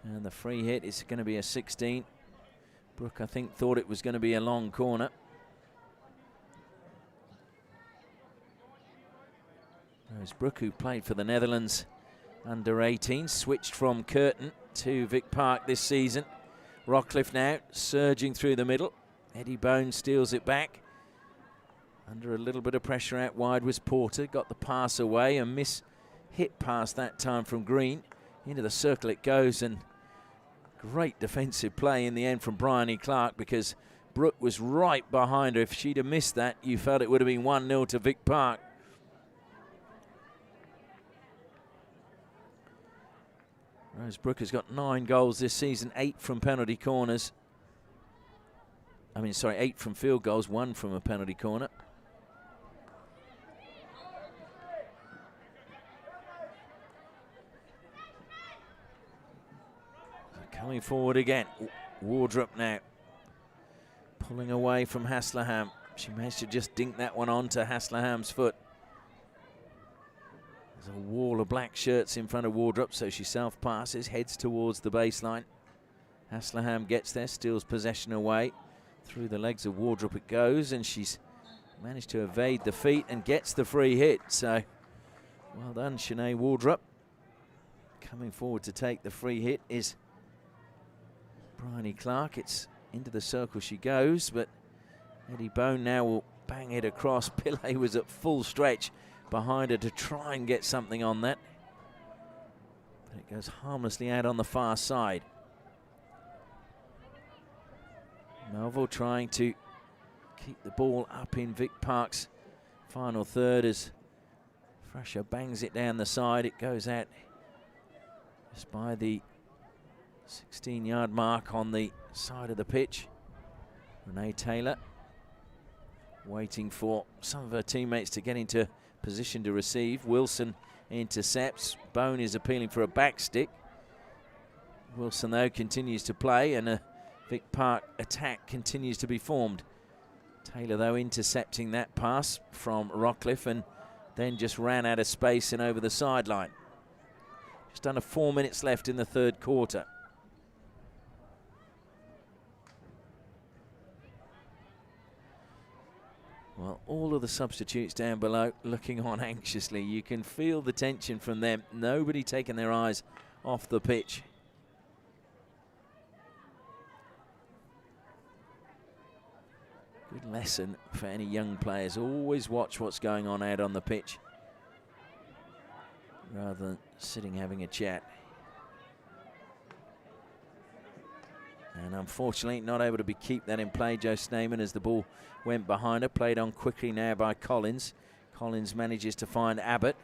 and the free hit is going to be a 16. Brooke, I think, thought it was going to be a long corner. There's Brooke, who played for the Netherlands under 18, switched from Curtin to Vic Park this season. Rockcliffe now surging through the middle. Eddie Bone steals it back. Under a little bit of pressure out wide was Porter. Got the pass away. A miss-hit pass that time from Green. Into the circle it goes, and great defensive play in the end from Bryony Clark, because Brooke was right behind her. If she'd have missed that, you felt it would have been 1-0 to Vic Park. Rose Brooke has got 9 goals this season, 8 from penalty corners. 8 from field goals, 1 from a penalty corner. Coming forward again, Wardrop now. Pulling away from Haslerham. She managed to just dink that one onto Haslerham's foot. There's a wall of black shirts in front of Wardrop, so she self-passes, heads towards the baseline. Haslerham gets there, steals possession away. Through the legs of Wardrop it goes, and she's managed to evade the feet and gets the free hit. So, well done, Sinead Wardrop. Coming forward to take the free hit is Bryony Clark. It's into the circle she goes, but Eddie Bone now will bang it across. Pillay was at full stretch behind her to try and get something on that, but it goes harmlessly out on the far side. Melville trying to keep the ball up in Vic Park's final third as Thrasher bangs it down the side. It goes out just by the 16-yard mark on the side of the pitch. Renee Taylor waiting for some of her teammates to get into position to receive. Wilson intercepts. Bone is appealing for a back stick. Wilson, though, continues to play, and a Vic Park attack continues to be formed. Taylor, though, intercepting that pass from Rockcliffe and then just ran out of space and over the sideline. Just under 4 minutes left in the third quarter. Well, all of the substitutes down below looking on anxiously. You can feel the tension from them. Nobody taking their eyes off the pitch. Good lesson for any young players. Always watch what's going on out on the pitch rather than sitting having a chat. And unfortunately not able to keep that in play, Jo Sneeman, as the ball went behind her. Played on quickly now by Collins. Collins manages to find Abbott,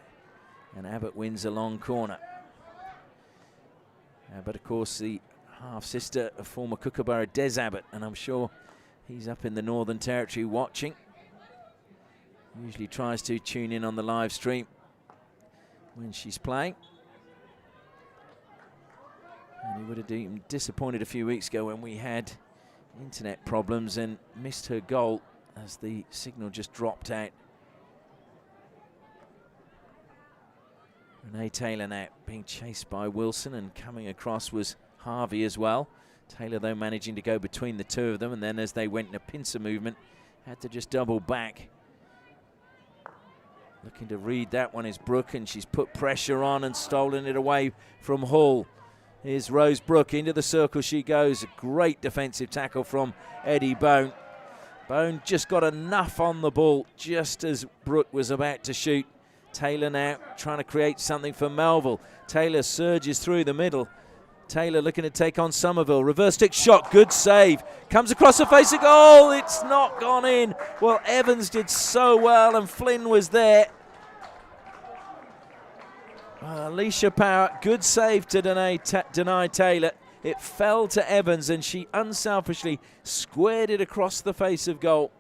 and Abbott wins a long corner. But of course the half-sister of former Kookaburra, Des Abbott, and I'm sure he's up in the Northern Territory watching. Usually tries to tune in on the live stream when she's playing. And he would have been disappointed a few weeks ago when we had internet problems and missed her goal as the signal just dropped out. Renee Taylor now being chased by Wilson, and coming across was Harvey as well. Taylor, though, managing to go between the two of them, and then as they went in a pincer movement, had to just double back. Looking to read that one is Brooke, and she's put pressure on and stolen it away from Hull. Here's Rose Brooke, into the circle she goes. A great defensive tackle from Eddie Bone. Bone just got enough on the ball just as Brooke was about to shoot. Taylor now trying to create something for Melville. Taylor surges through the middle. Taylor looking to take on Somerville. Reverse stick shot, good save. Comes across the face of goal. It's not gone in. Well, Evans did so well, and Flynn was there. Alicia Power, good save to deny Taylor. It fell to Evans, and she unselfishly squared it across the face of goal.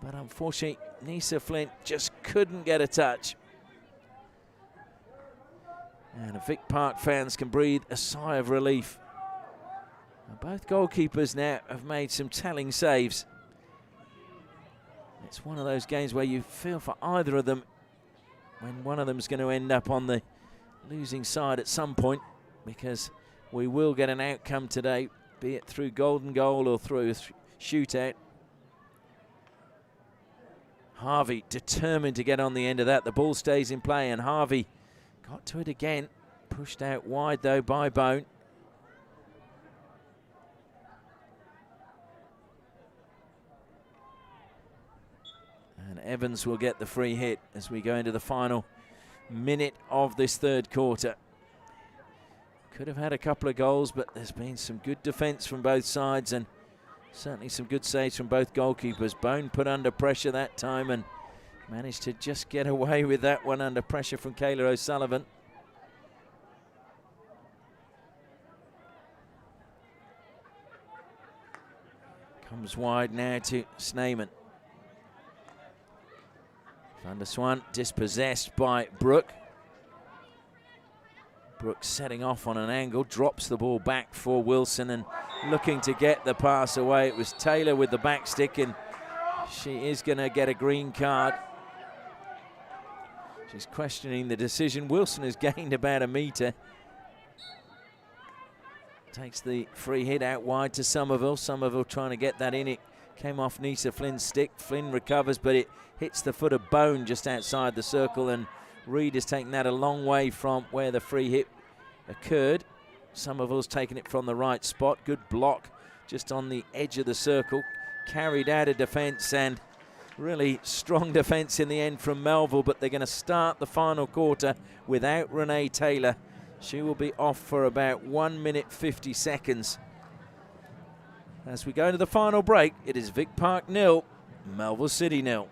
But unfortunately, Nisa Flynn just couldn't get a touch. And Vic Park fans can breathe a sigh of relief. Both goalkeepers now have made some telling saves. It's one of those games where you feel for either of them when one of them is going to end up on the losing side at some point, because we will get an outcome today, be it through golden goal or through a shootout. Harvey determined to get on the end of that. The ball stays in play, and Harvey got to it again. Pushed out wide, though, by Bone. And Evans will get the free hit as we go into the final minute of this third quarter. Could have had a couple of goals, but there's been some good defence from both sides, and certainly some good saves from both goalkeepers. Bone put under pressure that time and managed to just get away with that one under pressure from Kayla O'Sullivan. Comes wide now to Sneeman. Van der Swan dispossessed by Brooke. Brooke setting off on an angle, drops the ball back for Wilson and looking to get the pass away. It was Taylor with the back stick, and she is going to get a green card. She's questioning the decision. Wilson has gained about a metre. Takes the free hit out wide to Somerville. Somerville trying to get that in. It came off Nisa Flynn's stick. Flynn recovers, but it hits the foot of Bone just outside the circle, and Reed has taken that a long way from where the free hit occurred. Somerville's taken it from the right spot. Good block just on the edge of the circle. Carried out of defence, and really strong defence in the end from Melville, but they're going to start the final quarter without Renee Taylor. She will be off for about 1 minute 50 seconds. As we go into the final break, it is Vic Park 0, Melville City 0.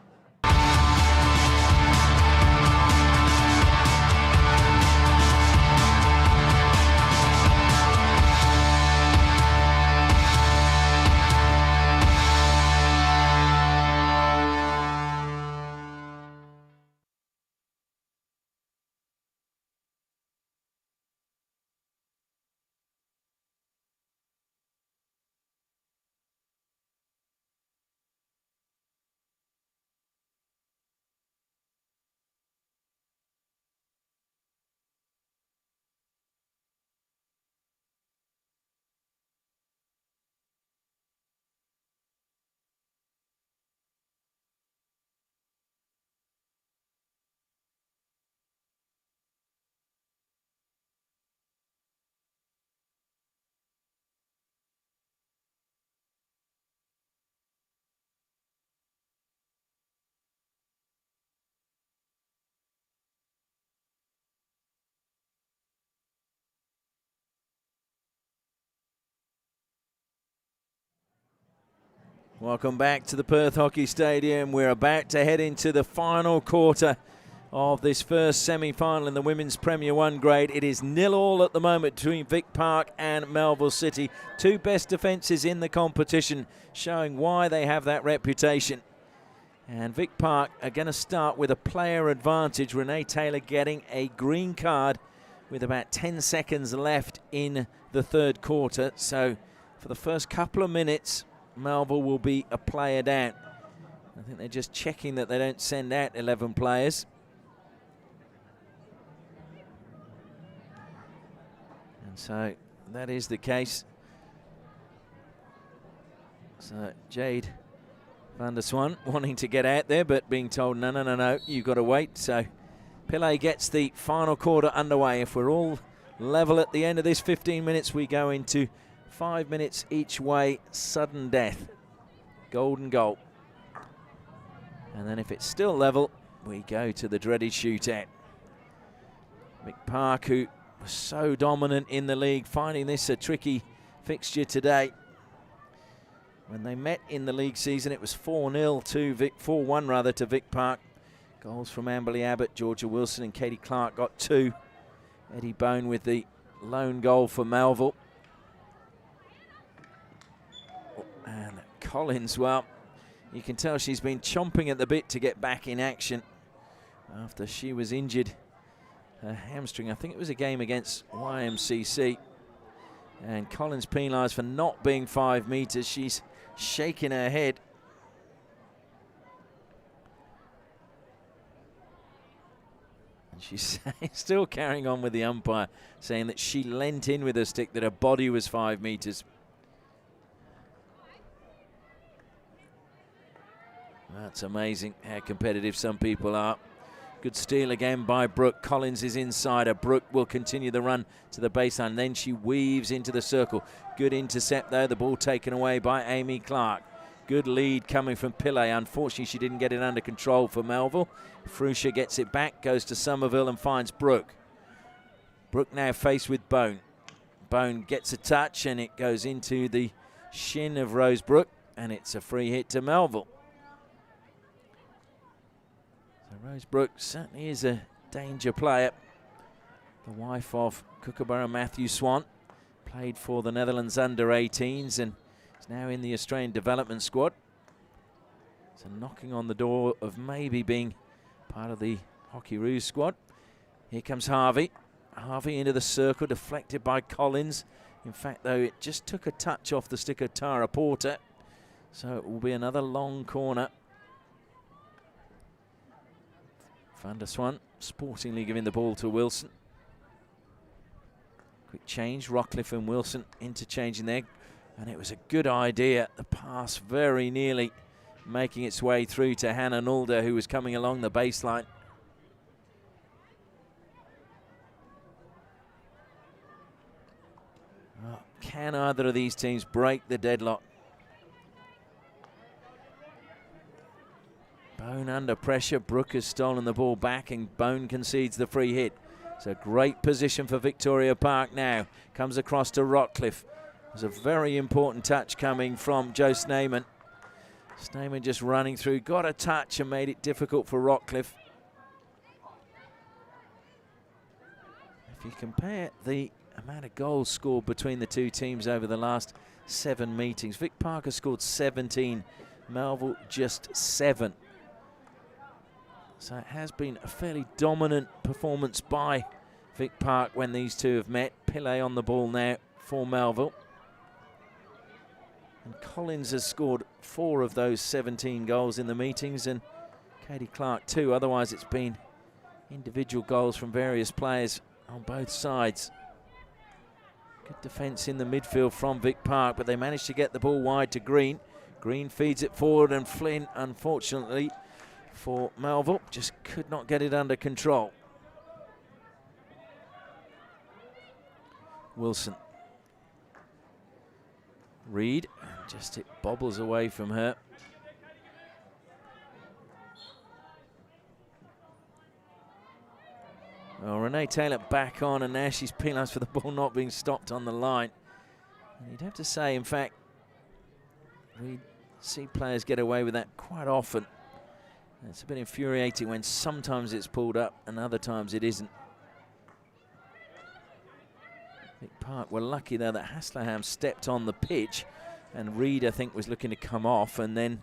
Welcome back to the Perth Hockey Stadium. We're about to head into the final quarter of this first semi-final in the Women's Premier 1 grade. It is 0-0 at the moment between Vic Park and Melville City. Two best defences in the competition, showing why they have that reputation. And Vic Park are going to start with a player advantage. Renee Taylor getting a green card with about 10 seconds left in the third quarter. So for the first couple of minutes, Melville will be a player down. I think they're just checking that they don't send out 11 players. And so that is the case. So Jade van der Swan wanting to get out there, but being told, no, you've got to wait. So Pillay gets the final quarter underway. If we're all level at the end of this 15 minutes, we go into 5 minutes each way, sudden death, golden goal. And then if it's still level, we go to the dreaded shootout. Vic Park, who was so dominant in the league, finding this a tricky fixture today. When they met in the league season, it was 4-0 to 4-1 rather to Vic Park. Goals from Amberley Abbott, Georgia Wilson and Katie Clark got 2. Eddie Bone with the lone goal for Melville. And Collins, well, you can tell she's been chomping at the bit to get back in action after she was injured. Her hamstring, I think it was a game against YMCC. And Collins penalised for not being 5 metres. She's shaking her head. And she's still carrying on with the umpire, saying that she leant in with her stick, that her body was 5 metres. That's amazing how competitive some people are. Good steal again by Brooke. Collins is inside her. Brooke will continue the run to the baseline. Then she weaves into the circle. Good intercept though. The ball taken away by Amy Clark. Good lead coming from Pillay. Unfortunately, she didn't get it under control for Melville. Fruscia gets it back, goes to Somerville and finds Brooke. Brooke now faced with Bone. Bone gets a touch and it goes into the shin of Rose Brooke, and it's a free hit to Melville. Rose Brooke certainly is a danger player. The wife of Kookaburra Matthew Swan, played for the Netherlands under-18s and is now in the Australian development squad. So knocking on the door of maybe being part of the Hockey Roos squad. Here comes Harvey. Harvey into the circle, deflected by Collins. In fact, though, it just took a touch off the stick of Tara Porter. So it will be another long corner. Van der Swan sportingly giving the ball to Wilson. Quick change, Rockcliffe and Wilson interchanging there. And it was a good idea. The pass very nearly making its way through to Hannah Nulder, who was coming along the baseline. Well, can either of these teams break the deadlock? Bone under pressure. Brooke has stolen the ball back and Bone concedes the free hit. It's a great position for Victoria Park now. Comes across to Rockcliffe. There's a very important touch coming from Joe Sneyman. Sneyman just running through, got a touch and made it difficult for Rockcliffe. If you compare the amount of goals scored between the two teams over the last 7 meetings, Vic Park has scored 17, Melville just 7. So it has been a fairly dominant performance by Vic Park when these two have met. Pillay on the ball now for Melville. And Collins has scored 4 of those 17 goals in the meetings, and Katie Clark 2. Otherwise, it's been individual goals from various players on both sides. Good defence in the midfield from Vic Park, but they managed to get the ball wide to Green. Green feeds it forward, and Flynn, unfortunately, for Melville, just could not get it under control. Wilson. Reed, just it bobbles away from her. Well, Renee Taylor back on, and now she's penalised for the ball not being stopped on the line. And you'd have to say, in fact, Reed See players get away with that quite often. It's a bit infuriating when sometimes it's pulled up and other times it isn't. Vic Park were lucky though that Haslerham stepped on the pitch, and Reed I think was looking to come off, and then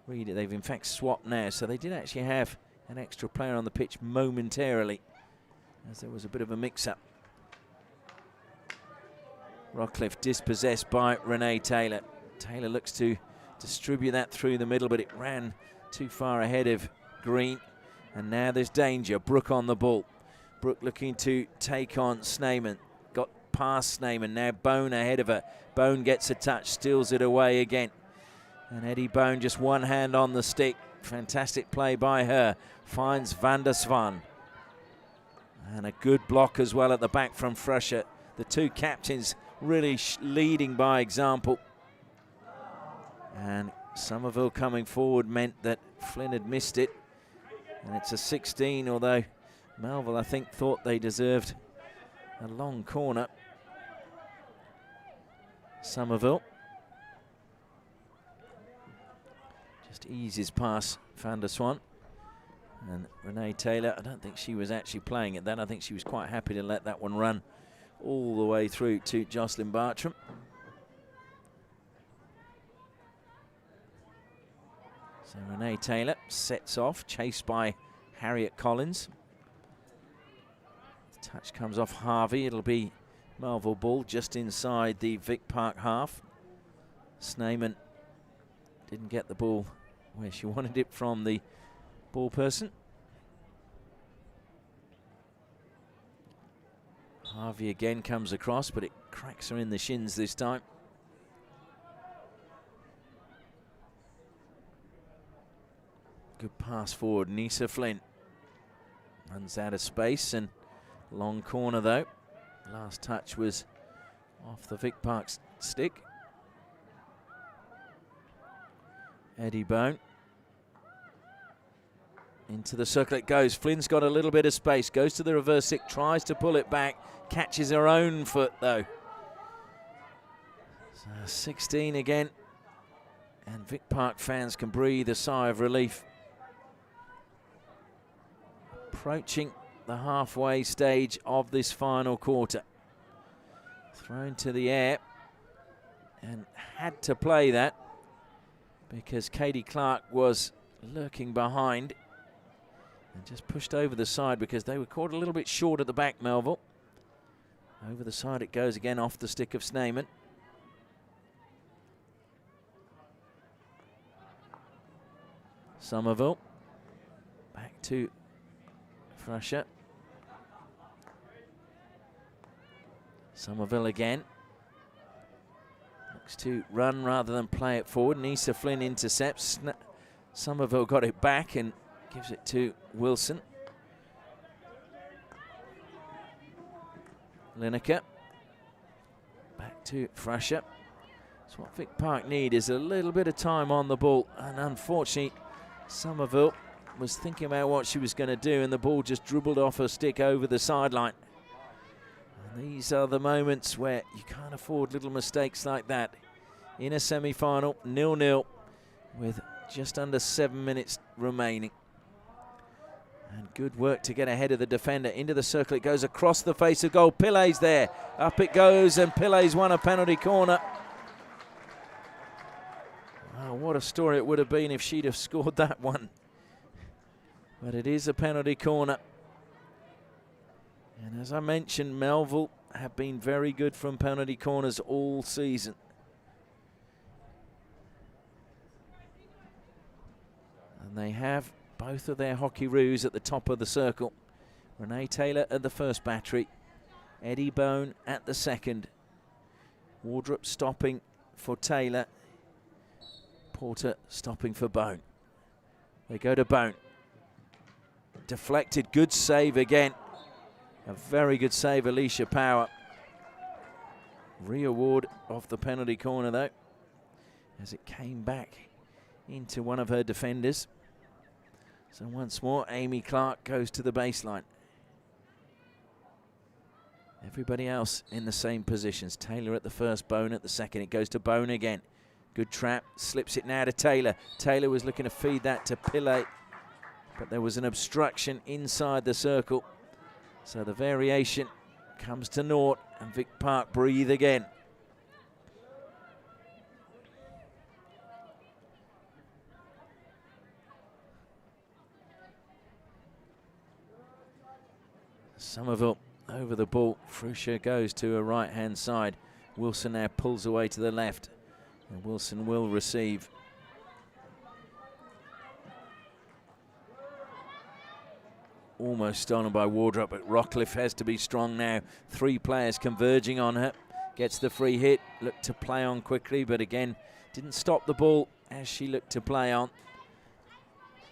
Reed, they've in fact swapped now, so they did actually have an extra player on the pitch momentarily, as there was a bit of a mix-up. Rockcliffe dispossessed by Renee Taylor. Taylor looks to distribute that through the middle, but it ran too far ahead of Green. And now there's danger. Brooke on the ball. Brooke looking to take on Sneyman. Got past Sneyman. Now Bone ahead of her. Bone gets a touch, steals it away again. And Eddie Bone just one hand on the stick. Fantastic play by her. Finds Van der Swan. And a good block as well at the back from Frusher. The two captains really leading by example. And Somerville coming forward meant that Flynn had missed it. And it's a 16, although Melville, I think, thought they deserved a long corner. Somerville just eases past Van der Swan. And Renee Taylor, I don't think she was actually playing at that. I think she was quite happy to let that one run all the way through to Jocelyn Bartram. So Renee Taylor sets off, chased by Harriet Collins. The touch comes off Harvey. It'll be Melville ball just inside the Vic Park half. Sneyman didn't get the ball where she wanted it from the ball person. Harvey again comes across, but it cracks her in the shins this time. Good pass forward. Nisa Flynn runs out of space, and long corner though. Last touch was off the Vic Park stick. Eddie Bone. Into the circle it goes. Flynn's got a little bit of space. Goes to the reverse stick, tries to pull it back. Catches her own foot though. So 16 again. And Vic Park fans can breathe a sigh of relief. Approaching the halfway stage of this final quarter. Thrown to the air. And had to play that because Katie Clark was lurking behind. And just pushed over the side because they were caught a little bit short at the back, Melville. Over the side it goes again, off the stick of Sneyman. Somerville. Back to Frusher. Somerville again. Looks to run rather than play it forward. Nisa Flynn intercepts. Somerville got it back and gives it to Wilson. Lineker. Back to Frusher. So what Vic Park need is a little bit of time on the ball. And unfortunately, Somerville was thinking about what she was going to do, and the ball just dribbled off her stick over the sideline. And these are the moments where you can't afford little mistakes like that. In a semi-final, 0-0, with just under 7 minutes remaining. And good work to get ahead of the defender. Into the circle it goes, across the face of goal. Pillai's there. Up it goes, and Pillai's won a penalty corner. Wow, what a story it would have been if she'd have scored that one. But it is a penalty corner. And as I mentioned, Melville have been very good from penalty corners all season. And they have both of their hockey roos at the top of the circle. Renee Taylor at the first battery. Eddie Bone at the second. Wardrop stopping for Taylor. Porter stopping for Bone. They go to Bone. Deflected, good save again. A very good save, Alicia Power. Re-award of the penalty corner though, as it came back into one of her defenders. So once more, Amy Clark goes to the baseline. Everybody else in the same positions. Taylor at the first, Bone at the second. It goes to Bone again. Good trap, slips it now to Taylor. Taylor was looking to feed that to Pillay, but there was an obstruction inside the circle. So the variation comes to naught, and Vic Park breathe again. Somerville over the ball. Fruscia goes to her right-hand side. Wilson now pulls away to the left, and Wilson will receive. Almost stolen by Wardrop, but Rockcliffe has to be strong now. 3 players converging on her. Gets the free hit, looked to play on quickly, but again, didn't stop the ball as she looked to play on.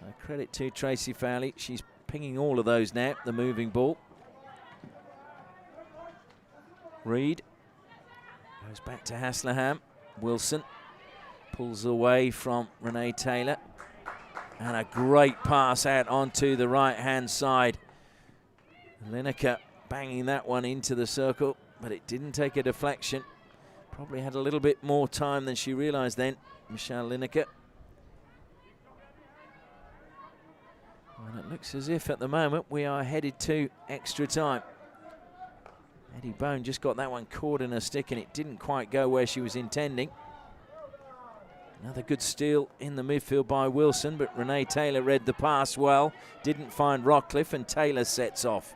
So credit to Tracy Fowley. She's pinging all of those now, the moving ball. Reed goes back to Hasselham. Wilson pulls away from Renee Taylor. And a great pass out onto the right-hand side. Lineker banging that one into the circle, but it didn't take a deflection. Probably had a little bit more time than she realised then, Michelle Lineker. And it looks as if at the moment we are headed to extra time. Eddie Bone just got that one caught in her stick, and it didn't quite go where she was intending. Another good steal in the midfield by Wilson, but Renee Taylor read the pass well. Didn't find Rockcliffe, and Taylor sets off.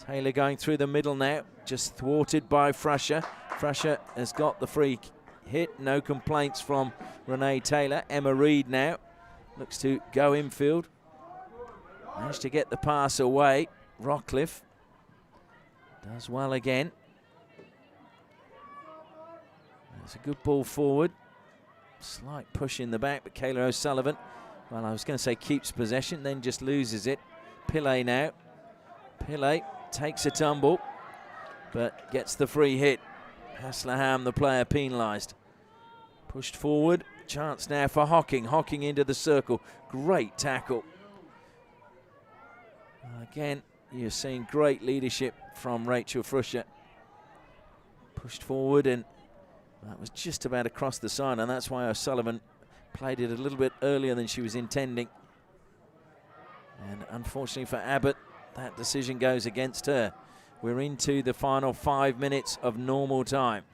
Taylor going through the middle now, just thwarted by Fruscia. Fruscia has got the free hit. No complaints from Renee Taylor. Emma Reed now looks to go infield. Managed to get the pass away. Rockcliffe does well again. That's a good ball forward. Slight push in the back, but Kayla O'Sullivan, well, I was going to say keeps possession, then just loses it. Pillay now. Pillay takes a tumble, but gets the free hit. Hasselham, the player, penalised. Pushed forward. Chance now for Hocking. Hocking into the circle. Great tackle. Again, you're seeing great leadership from Rachel Fruscia. Pushed forward, and that was just about across the side, and that's why O'Sullivan played it a little bit earlier than she was intending. And unfortunately for Abbott, that decision goes against her. We're into the final 5 minutes of normal time.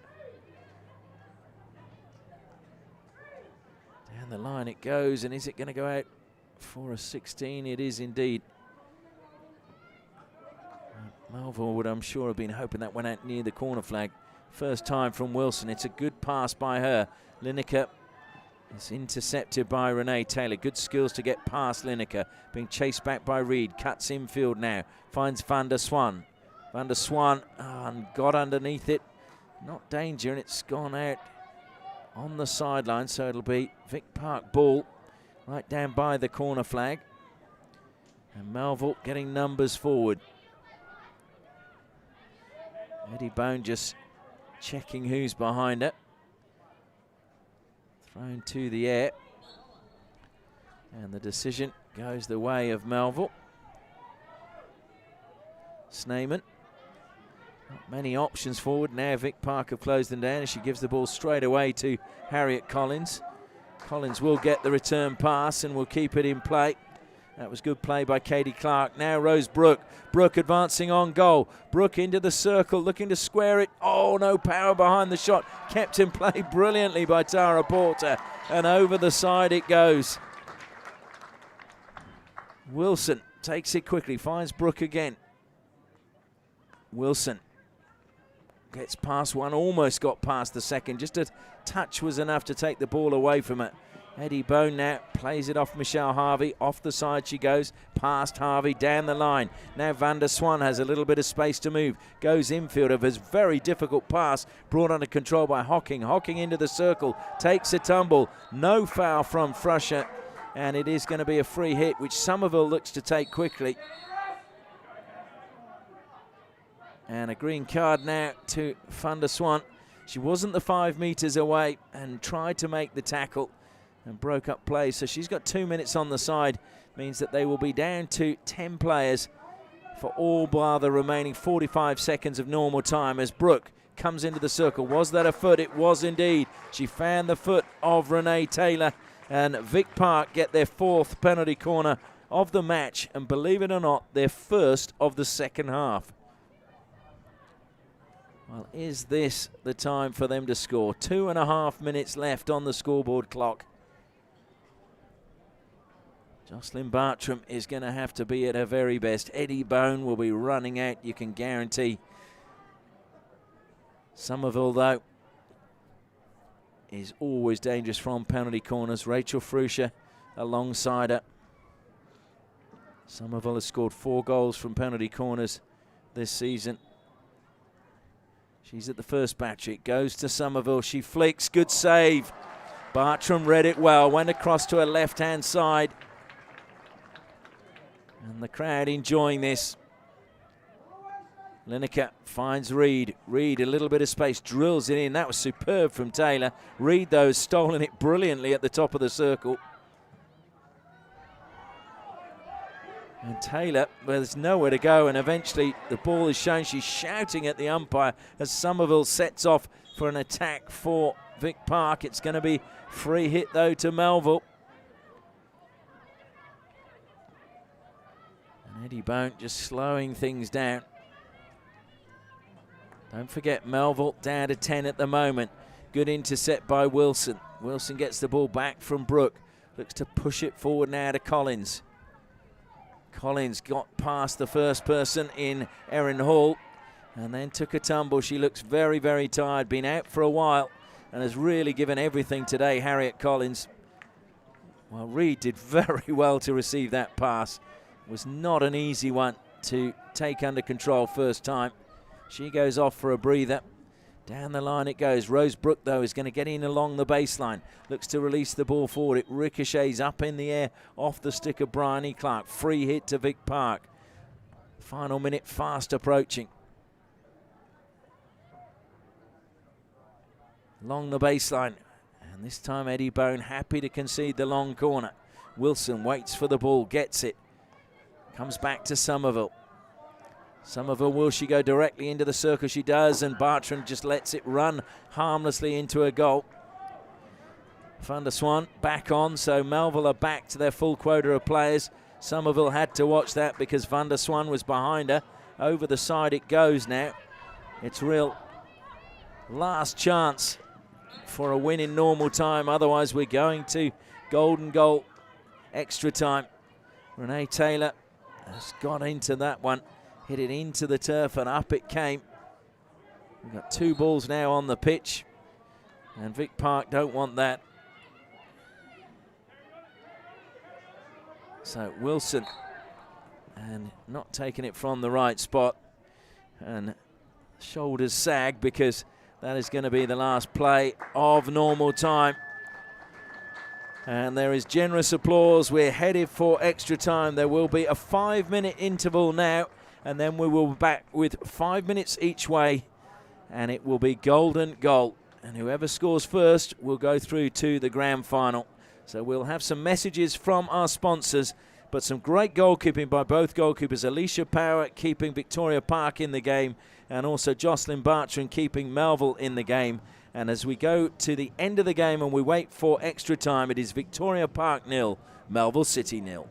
Down the line it goes, and is it going to go out for a 16? It is indeed. Melville would, I'm sure, have been hoping that went out near the corner flag. First time from Wilson. It's a good pass by her. Lineker is intercepted by Renee Taylor. Good skills to get past Lineker. Being chased back by Reed. Cuts infield now. Finds Van der Swan. Van der Swan and got underneath it. Not danger, and it's gone out on the sideline. So it'll be Vic Park ball right down by the corner flag. And Melville getting numbers forward. Eddie Bone just checking who's behind it. Thrown to the air. And the decision goes the way of Melville. Sneyman. Not many options forward. Now Vic Park have closed them down, and she gives the ball straight away to Harriet Collins. Collins will get the return pass and will keep it in play. That was good play by Katie Clark. Now Rose Brooke. Brooke advancing on goal. Brooke into the circle, looking to square it. Oh, no power behind the shot. Kept in play brilliantly by Tara Porter. And over the side it goes. Wilson takes it quickly, finds Brooke again. Wilson gets past one, almost got past the second. Just a touch was enough to take the ball away from it. Eddie Bone now plays it off Michelle Harvey. Off the side she goes, past Harvey, down the line. Now Van der Swan has a little bit of space to move. Goes infield of his very difficult pass, brought under control by Hocking. Hocking into the circle, takes a tumble. No foul from Fruscia, and it is going to be a free hit, which Somerville looks to take quickly. And a green card now to Van der Swan. She wasn't the 5 metres away and tried to make the tackle and broke up play. So she's got 2 minutes on the side. Means that they will be down to 10 players for all bar the remaining 45 seconds of normal time, as Brooke comes into the circle. Was that a foot? It was indeed. She fanned the foot of Renee Taylor, and Vic Park get their 4th penalty corner of the match, and believe it or not, their 1st of the second half. Well, is this the time for them to score? 2.5 minutes left on the scoreboard clock. Jocelyn Bartram is going to have to be at her very best. Eddie Bone will be running out, you can guarantee. Somerville, though, is always dangerous from penalty corners. Rachel Fruscia alongside her. Somerville has scored 4 goals from penalty corners this season. She's at the first battery. It goes to Somerville. She flicks. Good save. Bartram read it well. Went across to her left-hand side. And the crowd enjoying this. Lineker finds Reed. Reed, a little bit of space, drills it in. That was superb from Taylor. Reed, though, has stolen it brilliantly at the top of the circle. And Taylor, well, there's nowhere to go, and eventually the ball is shown. She's shouting at the umpire as Somerville sets off for an attack for Vic Park. It's going to be free hit, though, to Melville. And Eddie Bone just slowing things down. Don't forget, Melville down to 10 at the moment. Good intercept by Wilson. Wilson gets the ball back from Brooke. Looks to push it forward now to Collins. Collins got past the first person in Erin Hall and then took a tumble. She looks very, very tired. Been out for a while and has really given everything today, Harriet Collins. Well, Reed did very well to receive that pass. It was not an easy one to take under control first time. She goes off for a breather. Down the line it goes. Rose Brooke, though, is going to get in along the baseline. Looks to release the ball forward. It ricochets up in the air off the stick of Bryony Clark. Free hit to Vic Park. Final minute fast approaching. Along the baseline. And this time Eddie Bone happy to concede the long corner. Wilson waits for the ball, gets it. Comes back to Somerville. Somerville, will she go directly into the circle? She does, and Bartram just lets it run harmlessly into a goal. Van der Swan back on, so Melville are back to their full quota of players. Somerville had to watch that because Van der Swan was behind her. Over the side it goes now. It's real last chance for a win in normal time. Otherwise, we're going to golden goal extra time. Renee Taylor has got into that one. Hit it into the turf and up it came. We've got 2 balls now on the pitch. And Vic Park don't want that. So Wilson, and not taking it from the right spot. And shoulders sag because that is going to be the last play of normal time. And there is generous applause. We're headed for extra time. There will be a 5-minute interval now. And then we will be back with 5 minutes each way. And it will be golden goal. And whoever scores first will go through to the grand final. So we'll have some messages from our sponsors. But some great goalkeeping by both goalkeepers. Alicia Power keeping Victoria Park in the game. And also Jocelyn Bartram keeping Melville in the game. And as we go to the end of the game and we wait for extra time, it is Victoria Park 0, Melville City 0.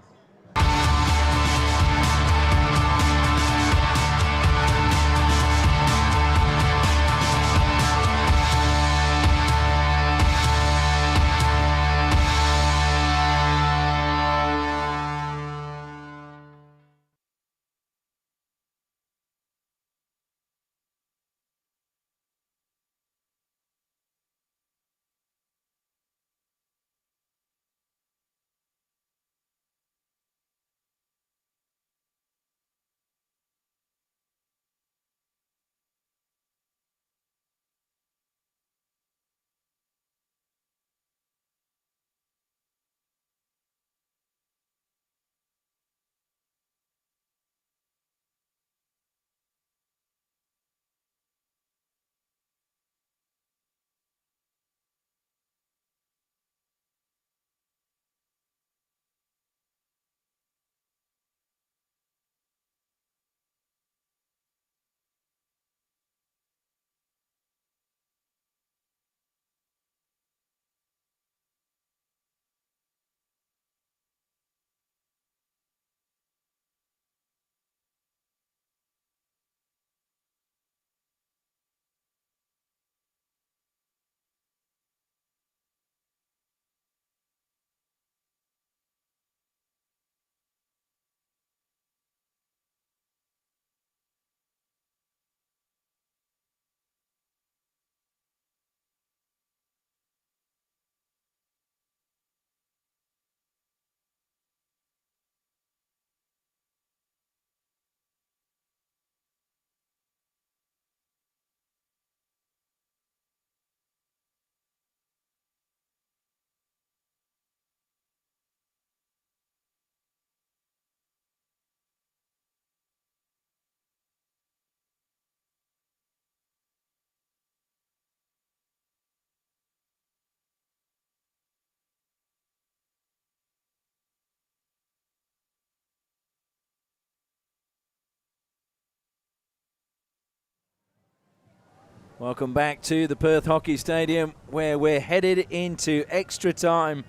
Welcome back to the Perth Hockey Stadium, where we're headed into extra time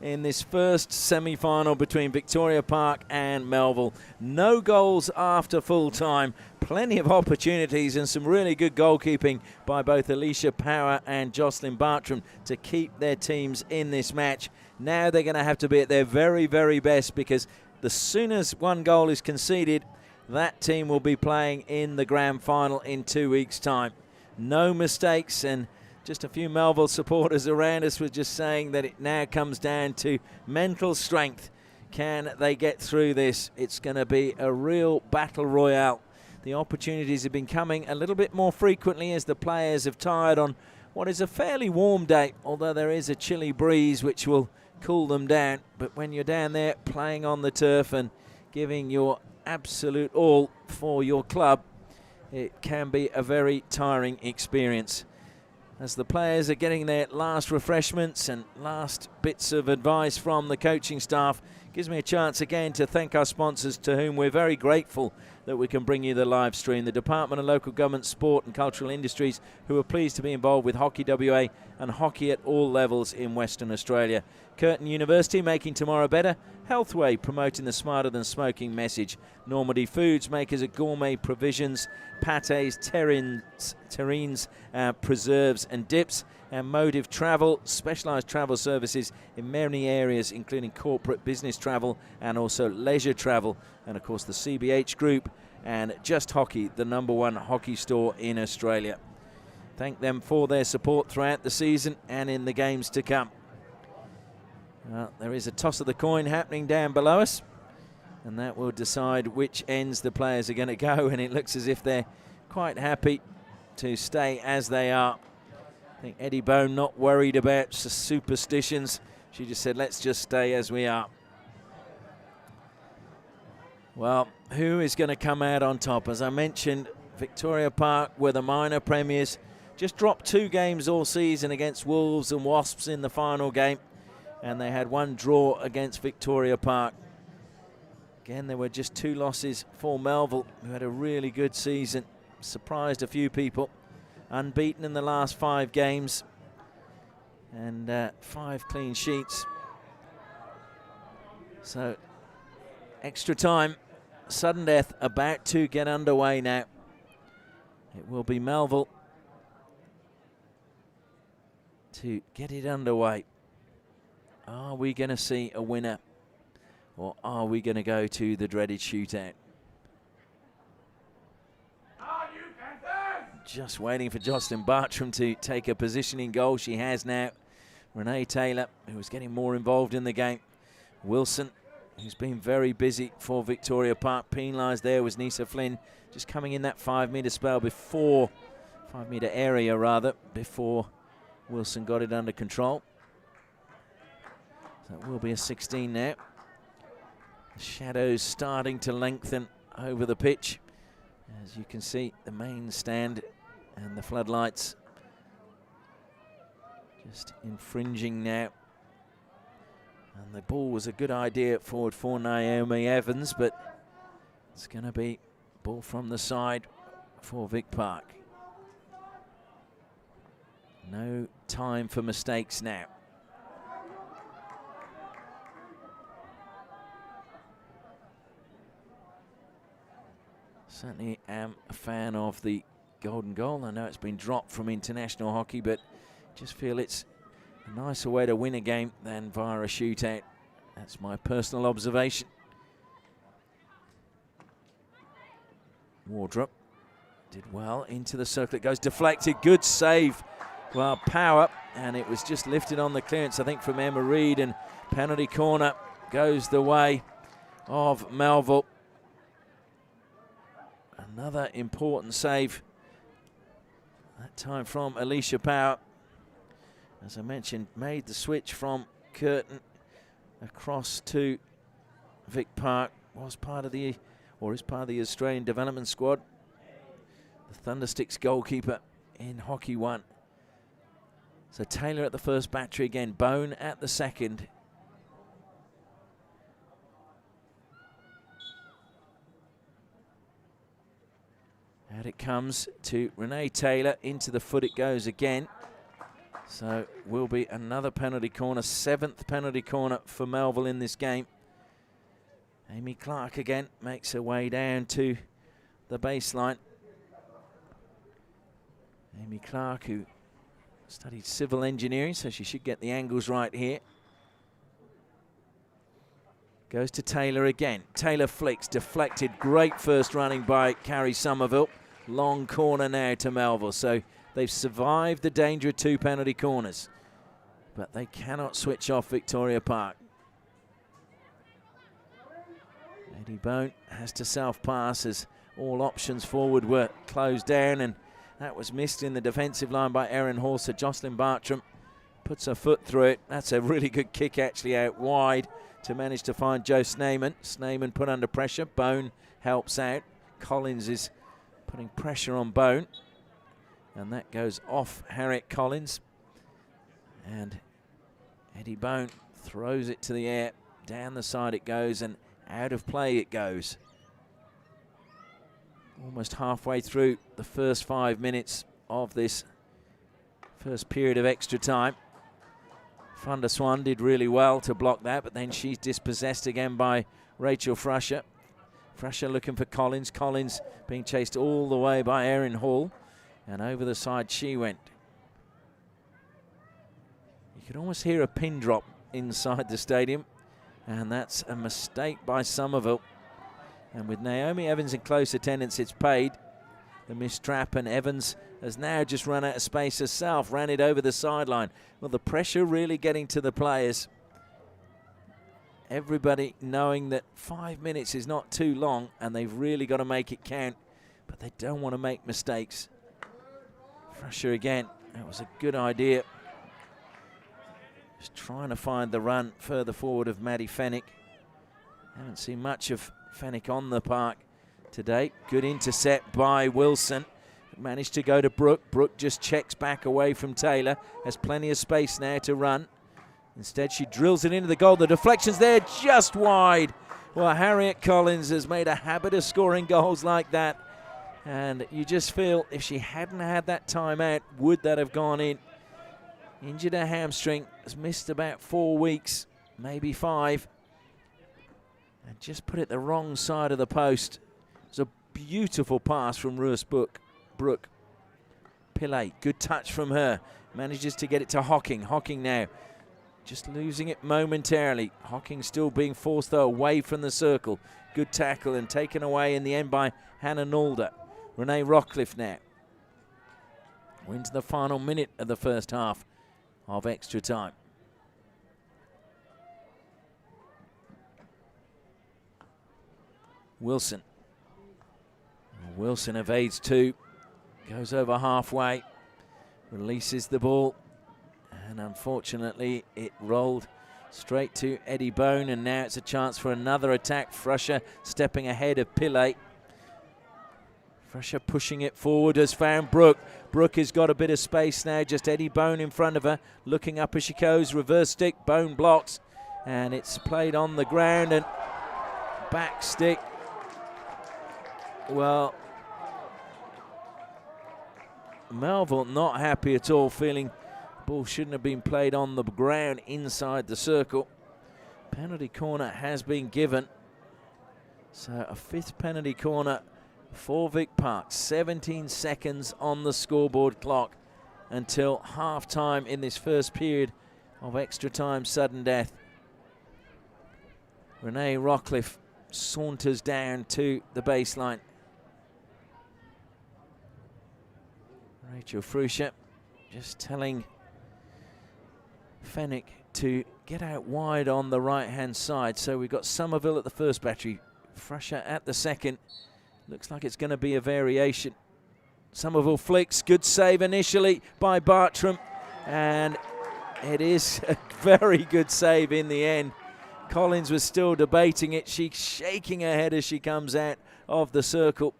in this first semi-final between Victoria Park and Melville. No goals after full time, plenty of opportunities and some really good goalkeeping by both Alicia Power and Jocelyn Bartram to keep their teams in this match. Now they're going to have to be at their very, very best, because the soon as one goal is conceded, that team will be playing in the grand final in 2 weeks' time. No mistakes, and just a few Melville supporters around us were just saying that it now comes down to mental strength. Can they get through this? It's going to be a real battle royale. The opportunities have been coming a little bit more frequently as the players have tired on what is a fairly warm day, although there is a chilly breeze which will cool them down. But when you're down there playing on the turf and giving your absolute all for your club, it can be a very tiring experience. As the players are getting their last refreshments and last bits of advice from the coaching staff, gives me a chance again to thank our sponsors, to whom we're very grateful that we can bring you the live stream. The Department of Local Government, Sport and Cultural Industries, who are pleased to be involved with Hockey WA and hockey at all levels in Western Australia. Curtin University, making tomorrow better. Healthway, promoting the smarter than smoking message. Normandy Foods, makers of gourmet provisions, pâtés, terrines, preserves and dips. And Motive Travel, specialised travel services in many areas, including corporate business travel and also leisure travel. And of course the CBH Group and Just Hockey, the #1 hockey store in Australia. Thank them for their support throughout the season and in the games to come. Well, there is a toss of the coin happening down below us, and that will decide which ends the players are going to go, and it looks as if they're quite happy to stay as they are. I think Eddie Bone not worried about superstitions. She just said, let's just stay as we are. Well, who is going to come out on top? As I mentioned, Victoria Park were the minor premiers. Just dropped 2 games all season against Wolves and Wasps in the final game, and they had 1 draw against Victoria Park. Again, there were just 2 losses for Melville, who had a really good season. Surprised a few people. Unbeaten in the last 5 games and 5 clean sheets. So extra time, sudden death about to get underway now. It will be Melville to get it underway. Are we going to see a winner, or are we going to go to the dreaded shootout? Just waiting for Jocelyn Bartram to take a position in goal. She has now. Renee Taylor, who was getting more involved in the game. Wilson, who's been very busy for Victoria Park. Penalised there was Nisa Flynn, just coming in that 5-metre spell before, 5-metre area rather, before Wilson got it under control. So it will be a 16 now. The shadows starting to lengthen over the pitch. As you can see, the main stand and the floodlights just infringing now. And the ball was a good idea forward for Naomi Evans, but it's going to be ball from the side for Vic Park. No time for mistakes now. Certainly am a fan of the golden goal. I know it's been dropped from international hockey, but just feel it's a nicer way to win a game than via a shootout. That's my personal observation. Wardrop did well into the circle. It goes deflected. Good save. Well, Power, and it was just lifted on the clearance, I think, from Emma Reid, and penalty corner goes the way of Melville. Another important save, that time from Alicia Power. As I mentioned, made the switch from Curtin across to Vic Park. Was part of the, or is part of the Australian development squad. The Thundersticks goalkeeper in Hockey 1. So Taylor at the first battery again, Bone at the second. And it comes to Renee Taylor. Into the foot it goes again. So will be another penalty corner, 7th penalty corner for Melville in this game. Amy Clark again makes her way down to the baseline. Amy Clark, who studied civil engineering, so she should get the angles right here. Goes to Taylor again. Taylor flicks, deflected. Great first running by Carrie Somerville. Long corner now to Melville. So they've survived the danger of 2 penalty corners, but they cannot switch off Victoria Park. Eddie Bone has to self-pass as all options forward were closed down, and that was missed in the defensive line by Erin Horser. Jocelyn Bartram puts her foot through it. That's a really good kick actually out wide to manage to find Joe Sneyman. Sneyman put under pressure. Bone helps out. Collins is putting pressure on Bone, and that goes off Harriet Collins. And Eddie Bone throws it to the air. Down the side it goes, and out of play it goes. Almost halfway through the first 5 minutes of this first period of extra time. Van der Swan did really well to block that, but then she's dispossessed again by Rachel Frusher. Frusher looking for Collins. Collins being chased all the way by Erin Hall, and over the side she went. You could almost hear a pin drop inside the stadium, and that's a mistake by Somerville. And with Naomi Evans in close attendance, it's paid. The missed trap, and Evans has now just run out of space herself, ran it over the sideline. Well, the pressure really getting to the players. Everybody knowing that 5 minutes is not too long, and they've really got to make it count, but they don't want to make mistakes. Frusher again, that was a good idea. Just trying to find the run further forward of Maddie Fennick. Haven't seen much of Fennick on the park today. Good intercept by Wilson. Managed to go to Brooke. Brooke just checks back away from Taylor. Has plenty of space now to run. Instead, she drills it into the goal. The deflection's there, just wide. Well, Harriet Collins has made a habit of scoring goals like that. And you just feel if she hadn't had that timeout, would that have gone in? Injured her hamstring, has missed about 4 weeks, maybe 5. And just put it the wrong side of the post. It was a beautiful pass from Ruas Brooke. Pillay, good touch from her. Manages to get it to Hocking. Hocking now just losing it momentarily. Hocking still being forced though away from the circle. Good tackle and taken away in the end by Hannah Nalder. Renee Rockcliffe now. We're into the final minute of the first half of extra time. Wilson. Wilson evades 2. Goes over halfway. Releases the ball. And unfortunately, it rolled straight to Eddie Bone. And now it's a chance for another attack. Frusher stepping ahead of Pillay. Frusher pushing it forward, has found Brooke. Brooke has got a bit of space now. Just Eddie Bone in front of her. Looking up as she goes. Reverse stick. Bone blocks. And it's played on the ground. And back stick. Well, Melville not happy at all, feeling the ball shouldn't have been played on the ground inside the circle. Penalty corner has been given. So a 5th penalty corner for Vic Park. 17 seconds on the scoreboard clock until half-time in this first period of extra time sudden death. Renee Rockcliffe saunters down to the baseline. Rachel Frusher just telling Fennick to get out wide on the right-hand side. So we've got Somerville at the first battery, Frusher at the second. Looks like it's going to be a variation. Somerville flicks, good save initially by Bartram, and it is a very good save in the end. Collins was still debating it. She's shaking her head as she comes out of the circle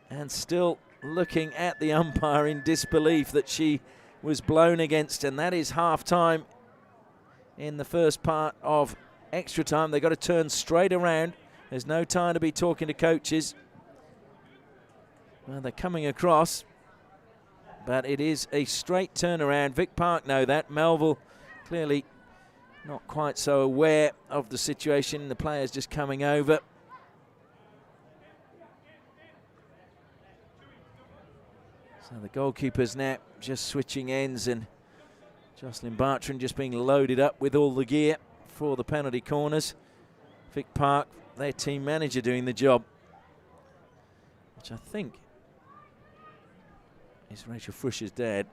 and still looking at the umpire in disbelief that she was blown against, and that is half-time in the first part of extra time. They've got to turn straight around. There's no time to be talking to coaches. Well, they're coming across, but it is a straight turnaround. Vic Park know that. Melville clearly not quite so aware of the situation. The players just coming over. So the goalkeepers now just switching ends, and Jocelyn Bartram just being loaded up with all the gear for the penalty corners. Vic Park, their team manager, doing the job, which I think is Rachel Frusher's dad.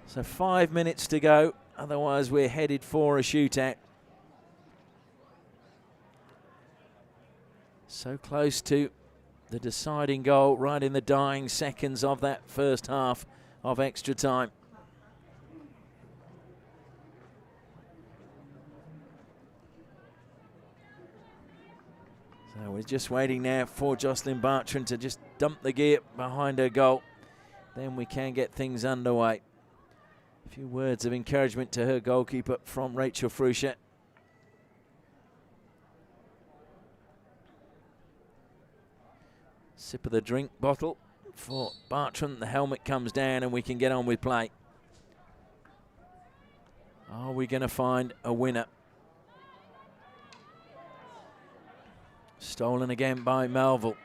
So 5 minutes to go, otherwise we're headed for a shootout. So close to the deciding goal, right in the dying seconds of that first half of extra time. So we're just waiting now for Jocelyn Bartram to just dump the gear behind her goal. Then we can get things underway. A few words of encouragement to her goalkeeper from Rachel Frusher. Sip of the drink bottle for Bartram. The helmet comes down and we can get on with play. Are we going to find a winner? Stolen again by Melville.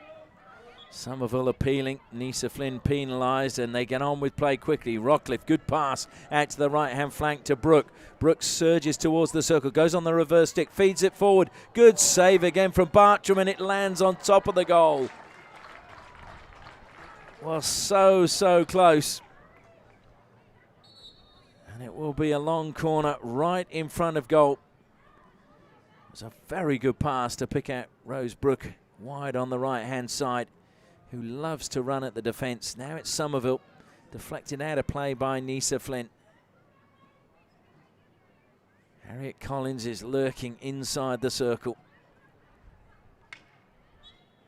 Somerville appealing, Nisa Flynn penalised, and they get on with play quickly. Rockcliffe, good pass out to the right-hand flank to Brooke. Brooke surges towards the circle, goes on the reverse stick, feeds it forward. Good save again from Bartram, and it lands on top of the goal. Well, so close. And it will be a long corner right in front of goal. It was a very good pass to pick out Rose Brooke wide on the right-hand side, who loves to run at the defence. Now it's Somerville, deflected out of play by Nisa Flynn. Harriet Collins is lurking inside the circle.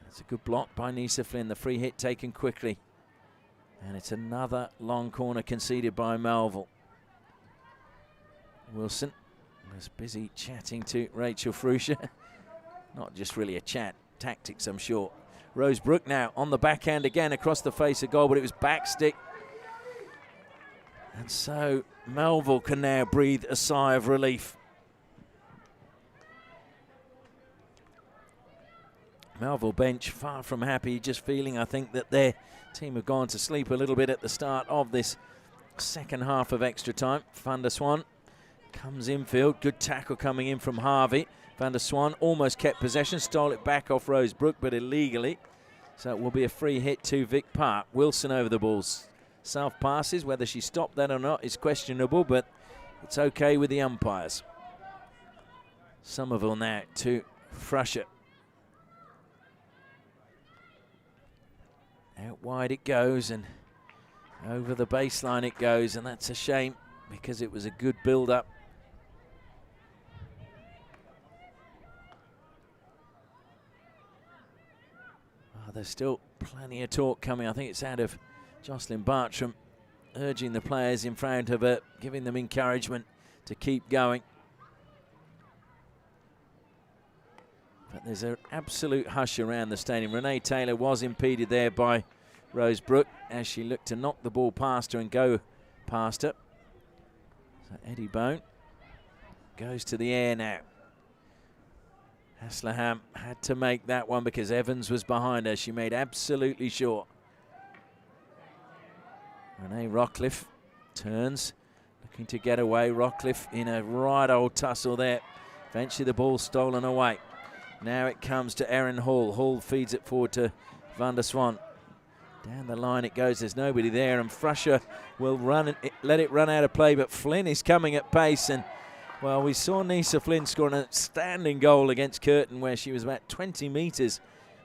That's a good block by Nisa Flynn, the free hit taken quickly. And it's another long corner conceded by Melville. Wilson was busy chatting to Rachel Frusher. Not just really a chat, tactics I'm sure. Rose Brooke now on the backhand again across the face of goal, but it was back stick. And so Melville can now breathe a sigh of relief. Melville bench far from happy, just feeling, I think, that their team have gone to sleep a little bit at the start of this second half of extra time. Van der Swan comes infield, good tackle coming in from Harvey. Van der Swan almost kept possession, stole it back off Rose Brooke, but illegally. So it will be a free hit to Vic Park. Wilson over the balls. Self passes, whether she stopped that or not is questionable, but it's okay with the umpires. Somerville now to Frusher. Out wide it goes, and over the baseline it goes, and that's a shame because it was a good build-up. There's still plenty of talk coming. I think it's out of Jocelyn Bartram, urging the players in front of her, giving them encouragement to keep going. But there's an absolute hush around the stadium. Renee Taylor was impeded there by Rose Brooke as she looked to knock the ball past her and go past her. So Eddie Bone goes to the air now. Haslaham had to make that one because Evans was behind her. She made absolutely sure. Renee Rockcliffe turns, looking to get away. Rockcliffe in a right old tussle there. Eventually the ball stolen away. Now it comes to Erin Hall. Hall feeds it forward to Van der Swan. Down the line it goes. There's nobody there, and Frusher will let it run out of play, but Flynn is coming at pace, and well, we saw Nisa Flynn score an outstanding goal against Curtin where she was about 20 metres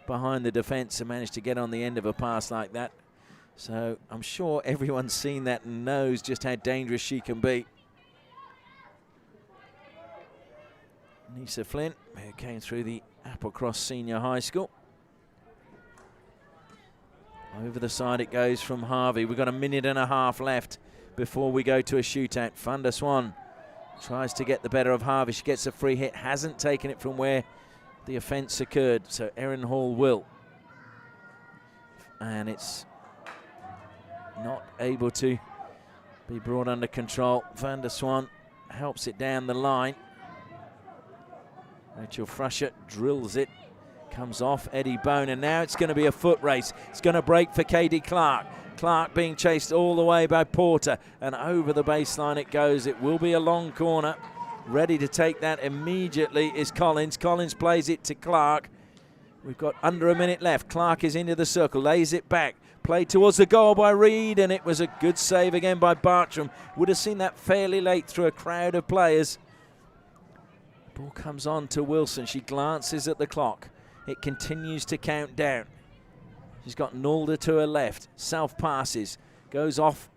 behind the defence and managed to get on the end of a pass like that. So I'm sure everyone's seen that and knows just how dangerous she can be. Nisa Flynn, who came through the Applecross Senior High School. Over the side it goes from Harvey. We've got a minute and a half left before we go to a shootout. Van der Swan tries to get the better of Harvey. She gets a free hit, hasn't taken it from where the offence occurred, so Erin Hall will. and it's not able to be brought under control. Van der Swan helps it down the line. Rachel Frusher drills it, comes off Eddie Bone, and now it's going to be a foot race. It's going to break for Katie Clark. Clark being chased all the way by Porter, and over the baseline it goes. It will be a long corner. Ready to take that immediately is Collins. Collins plays it to Clark. We've got under a minute left. Clark is into the circle, lays it back. Played towards the goal by Reed, and it was a good save again by Bartram. Would have seen that fairly late through a crowd of players. Ball comes on to Wilson. She glances at the clock. It continues to count down. She's got Nalder to her left. Self passes. Goes off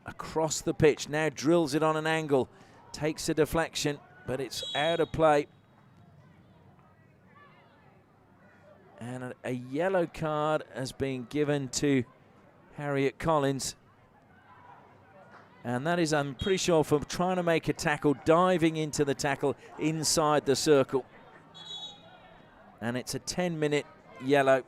across the pitch. Now drills it on an angle. Takes a deflection, but it's out of play. And a yellow card has been given to Harriet Collins. And that is, I'm pretty sure, for trying to make a tackle, diving into the tackle inside the circle. And it's a 10-minute yellow.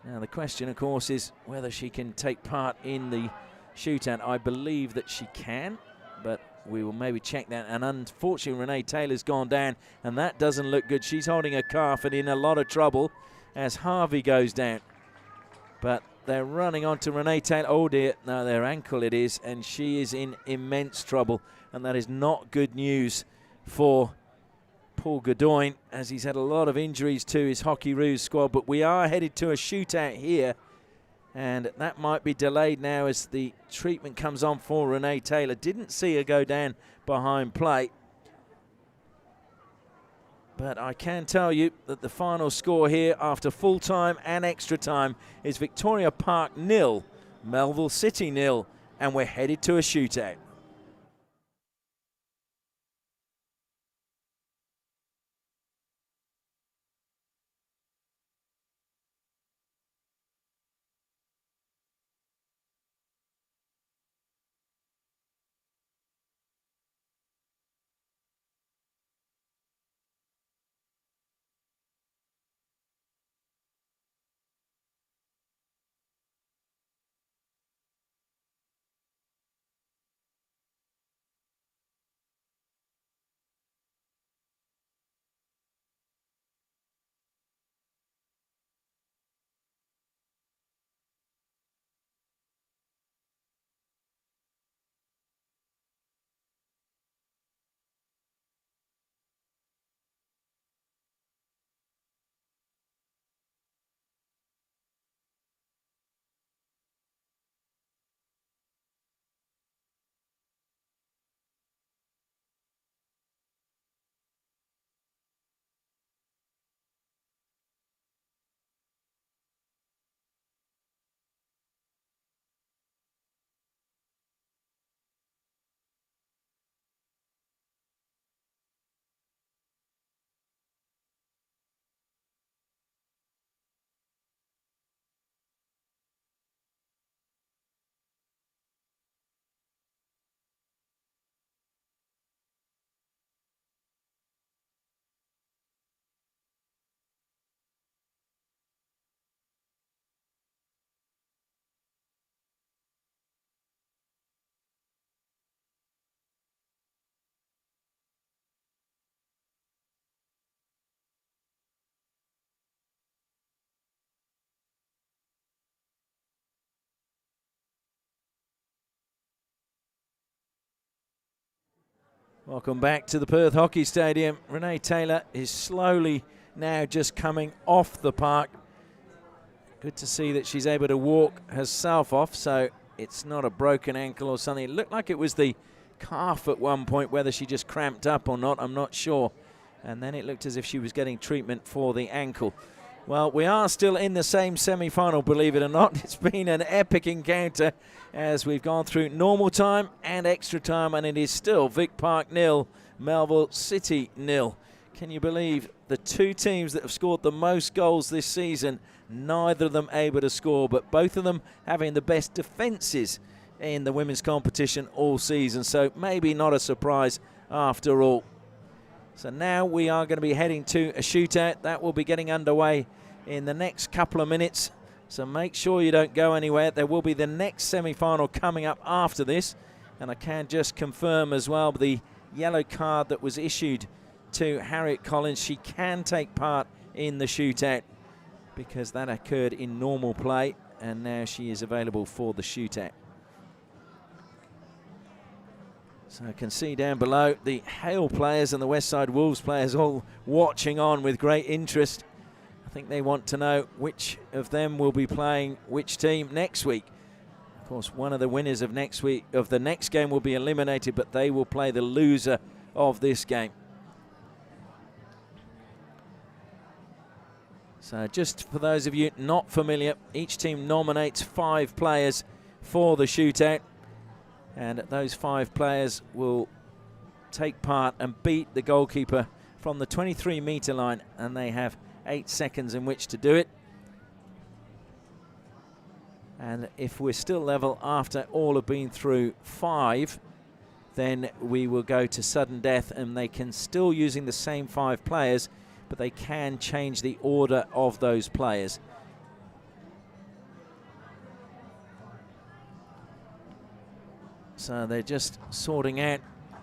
Now the question, of course, is whether she can take part in the shootout. I believe that she can, but we will maybe check that. And unfortunately, Renee Taylor's gone down, and that doesn't look good. She's holding her calf and in a lot of trouble as Harvey goes down. But they're running onto Renee Taylor. Oh dear, no, their ankle it is, and she is in immense trouble. And that is not good news for Paul Godoyne, as he's had a lot of injuries to his Hockey Roos squad. But we are headed to a shootout here, and that might be delayed now as the treatment comes on for Renee Taylor. Didn't see her go down behind play. But I can tell you that the final score here after full time and extra time is Victoria Park 0, Melville City 0, and we're headed to a shootout. Welcome back to the Perth Hockey Stadium. Renee Taylor is slowly now just coming off the park. Good to see that she's able to walk herself off, so it's not a broken ankle or something. It looked like it was the calf at one point, whether she just cramped up or not, I'm not sure. And then it looked as if she was getting treatment for the ankle. Well, we are still in the same semi-final, believe it or not. It's been an epic encounter as we've gone through normal time and extra time, and it is still Vic Park 0, Melville City 0. Can you believe the two teams that have scored the most goals this season, neither of them able to score, but both of them having the best defences in the women's competition all season. So maybe not a surprise after all. So now we are going to be heading to a shootout. That will be getting underway in the next couple of minutes. So make sure you don't go anywhere. There will be the next semi-final coming up after this. And I can just confirm as well the yellow card that was issued to Harriet Collins. She can take part in the shootout because that occurred in normal play, and now she is available for the shootout. So I can see down below the Hale players and the Westside Wolves players all watching on with great interest. I think they want to know which of them will be playing which team next week. Of course, one of the winners of next week of the next game will be eliminated, but they will play the loser of this game. So just for those of you not familiar, each team nominates 5 players for the shootout, and those 5 players will take part and beat the goalkeeper from the 23-metre line, and they have 8 seconds in which to do it. And if we're still level after all have been through 5, then we will go to sudden death, and they can still, using the same 5 players, but they can change the order of those players. So they're just sorting out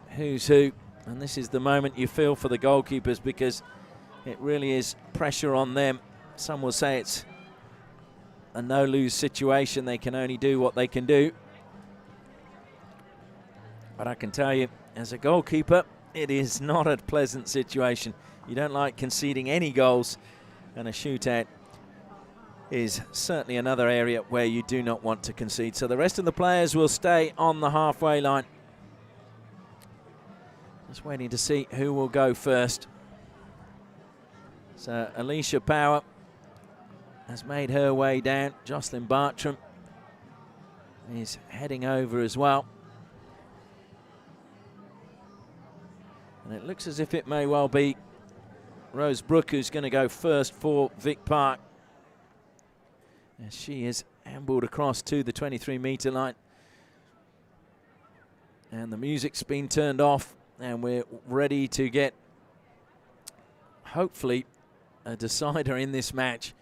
who's who, and this is the moment you feel for the goalkeepers, because it really is pressure on them. Some will say it's a no-lose situation. They can only do what they can do. But I can tell you, as a goalkeeper, it is not a pleasant situation. You don't like conceding any goals, and a shootout is certainly another area where you do not want to concede. So the rest of the players will stay on the halfway line. Just waiting to see who will go first. So Alicia Power has made her way down. Jocelyn Bartram is heading over as well. And it looks as if it may well be Rose Brooke who's going to go first for Vic Park, as she is ambled across to the 23-metre line. And the music's been turned off, and we're ready to get, hopefully, a decider in this match.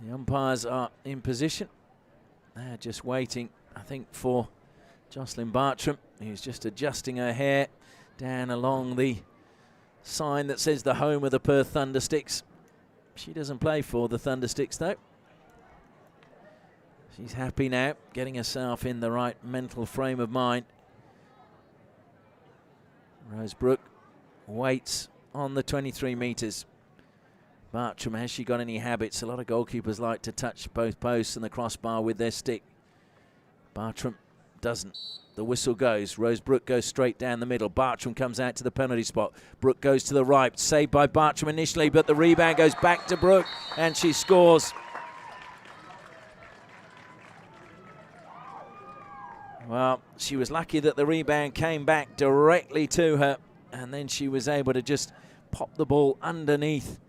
The umpires are in position. They're just waiting, I think, for Jocelyn Bartram, who's just adjusting her hair down along the sign that says the home of the Perth Thundersticks. She doesn't play for the Thundersticks, though. She's happy now, getting herself in the right mental frame of mind. Rose Brooke waits on the 23 metres. Bartram, has she got any habits? A lot of goalkeepers like to touch both posts and the crossbar with their stick. Bartram doesn't. The whistle goes. Rose Brooke goes straight down the middle. Bartram comes out to the penalty spot. Brooke goes to the right. Saved by Bartram initially, but the rebound goes back to Brooke, and she scores. Well, she was lucky that the rebound came back directly to her, and then she was able to just pop the ball underneath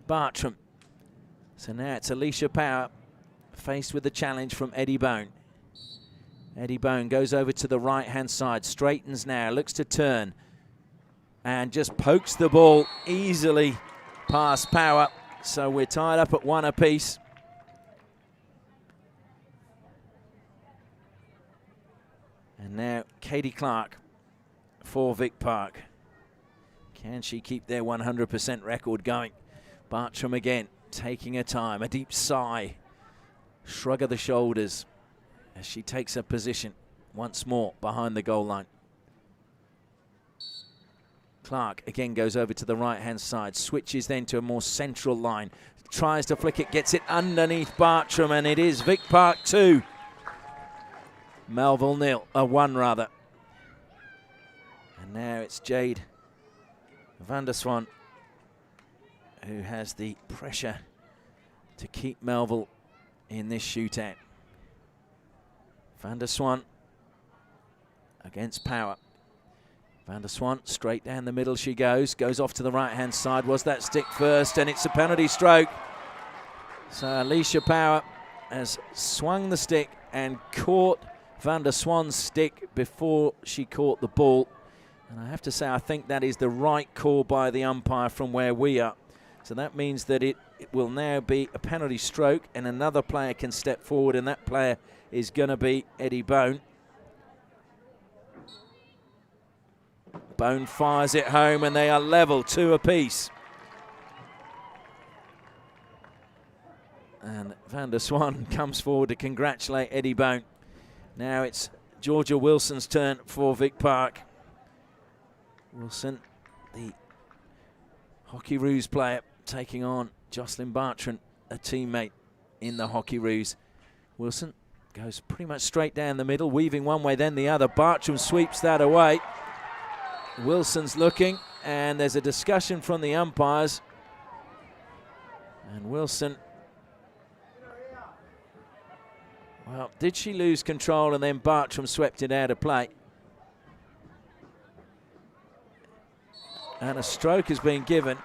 Bartram. So now it's Alicia Power faced with the challenge from Eddie Bone. Eddie Bone goes over to the right-hand side, straightens now, looks to turn, and just pokes the ball easily past Power. So we're tied up at 1 apiece. And now Katie Clark for Vic Park. Can she keep their 100% record going? Bartram again, taking her time, a deep sigh, shrug of the shoulders as she takes her position once more behind the goal line. Clark again goes over to the right-hand side, switches then to a more central line, tries to flick it, gets it underneath Bartram, and it is Vic Park 2. Melville 1 rather. And now it's Jade van der Swan who has the pressure to keep Melville in this shootout. Van der Swan against Power. Van der Swan straight down the middle she goes off to the right-hand side. Was that stick first? And it's a penalty stroke. So Alicia Power has swung the stick and caught Van der Swan's stick before she caught the ball. And I have to say, I think that is the right call by the umpire from where we are. So that means that it will now be a penalty stroke and another player can step forward, and that player is going to be Eddie Bone. Bone fires it home and they are level, 2 apiece. And Van der Swan comes forward to congratulate Eddie Bone. Now it's Georgia Wilson's turn for Vic Park. Wilson, the Hockey Roos player, taking on Jocelyn Bartram, a teammate in the Hockey Roos. Wilson goes pretty much straight down the middle, weaving one way then the other. Bartram sweeps that away. Wilson's looking, and there's a discussion from the umpires. And Wilson, well, did she lose control and then Bartram swept it out of play? And a stroke has been given.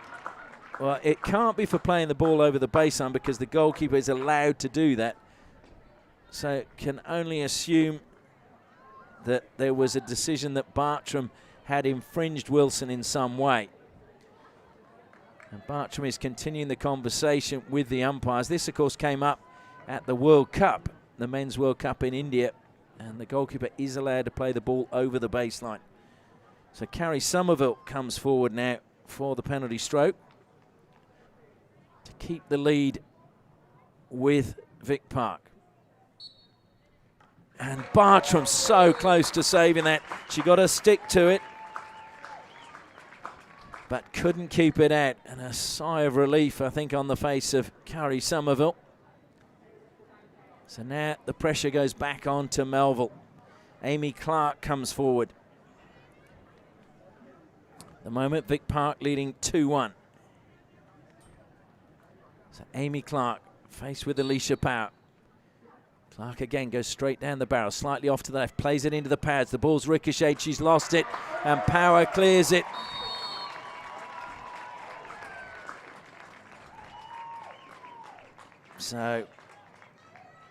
Well, it can't be for playing the ball over the baseline because the goalkeeper is allowed to do that. So can only assume that there was a decision that Bartram had infringed Wilson in some way. And Bartram is continuing the conversation with the umpires. This, of course, came up at the World Cup, the Men's World Cup in India, and the goalkeeper is allowed to play the ball over the baseline. So Carrie Somerville comes forward now for the penalty stroke to keep the lead with Vic Park. And Bartram so close to saving that. She got her stick to it, but couldn't keep it out. And a sigh of relief, I think, on the face of Carrie Somerville. So now the pressure goes back on to Melville. Amy Clark comes forward. At the moment, Vic Park leading 2-1. So Amy Clark faced with Alicia Power. Clark again goes straight down the barrel, slightly off to the left, plays it into the pads. The ball's ricocheted, she's lost it, and Power clears it. So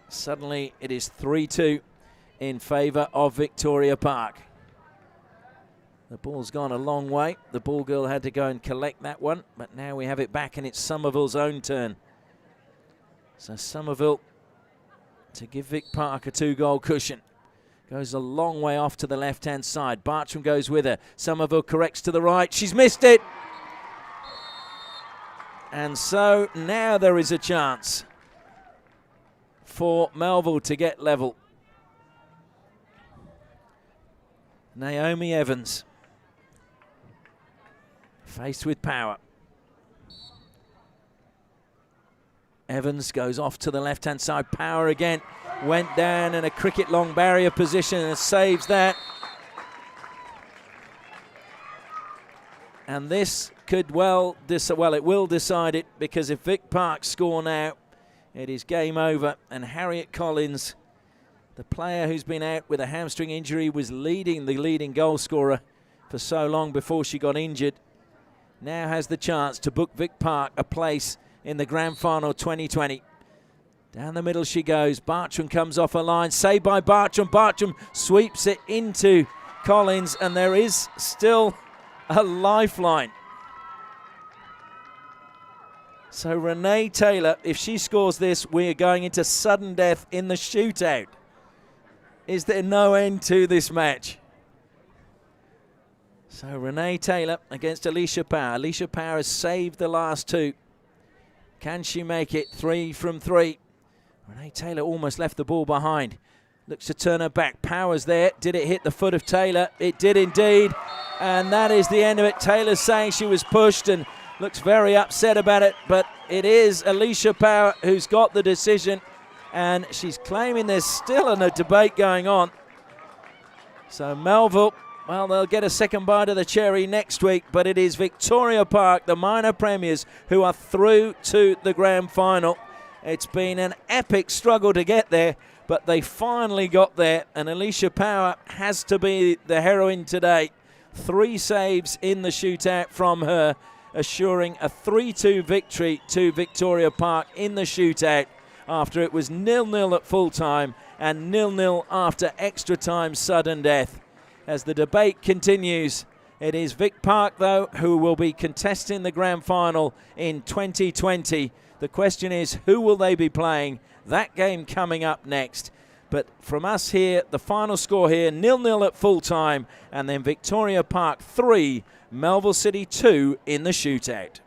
suddenly it is 3-2 in favour of Victoria Park. The ball's gone a long way. The ball girl had to go and collect that one, but now we have it back and it's Somerville's own turn. So Somerville to give Vic Park a 2-goal cushion. Goes a long way off to the left-hand side. Bartram goes with her. Somerville corrects to the right. She's missed it. And so now there is a chance for Melville to get level. Naomi Evans faced with Power. Evans goes off to the left-hand side. Power again went down in a cricket long barrier position and saves that. And this could well it will decide it, because if Vic Park score now, it is game over. And Harriet Collins, the player who's been out with a hamstring injury, was the leading goal scorer for so long before she got injured, now has the chance to book Vic Park a place in the Grand Final 2020. Down the middle she goes. Bartram comes off a line. Saved by Bartram. Bartram sweeps it into Collins, and there is still a lifeline. So Renee Taylor, if she scores this, we are going into sudden death in the shootout. Is there no end to this match? So Renee Taylor against Alicia Power. Alicia Power has saved the last two. Can she make it 3 from 3? Renee Taylor almost left the ball behind. Looks to turn her back. Power's there. Did it hit the foot of Taylor? It did indeed. And that is the end of it. Taylor's saying she was pushed and looks very upset about it. But it is Alicia Power who's got the decision. And she's claiming there's still a debate going on. So Melville, well, they'll get a second bite of the cherry next week, but it is Victoria Park, the minor premiers, who are through to the grand final. It's been an epic struggle to get there, but they finally got there, and Alicia Power has to be the heroine today. 3 saves in the shootout from her, assuring a 3-2 victory to Victoria Park in the shootout after it was 0-0 at full time and 0-0 after extra time sudden death. As the debate continues, it is Vic Park, though, who will be contesting the grand final in 2020. The question is, who will they be playing? That game coming up next. But from us here, the final score here, 0-0 at full time, and then Victoria Park 3, Melville City 2 in the shootout.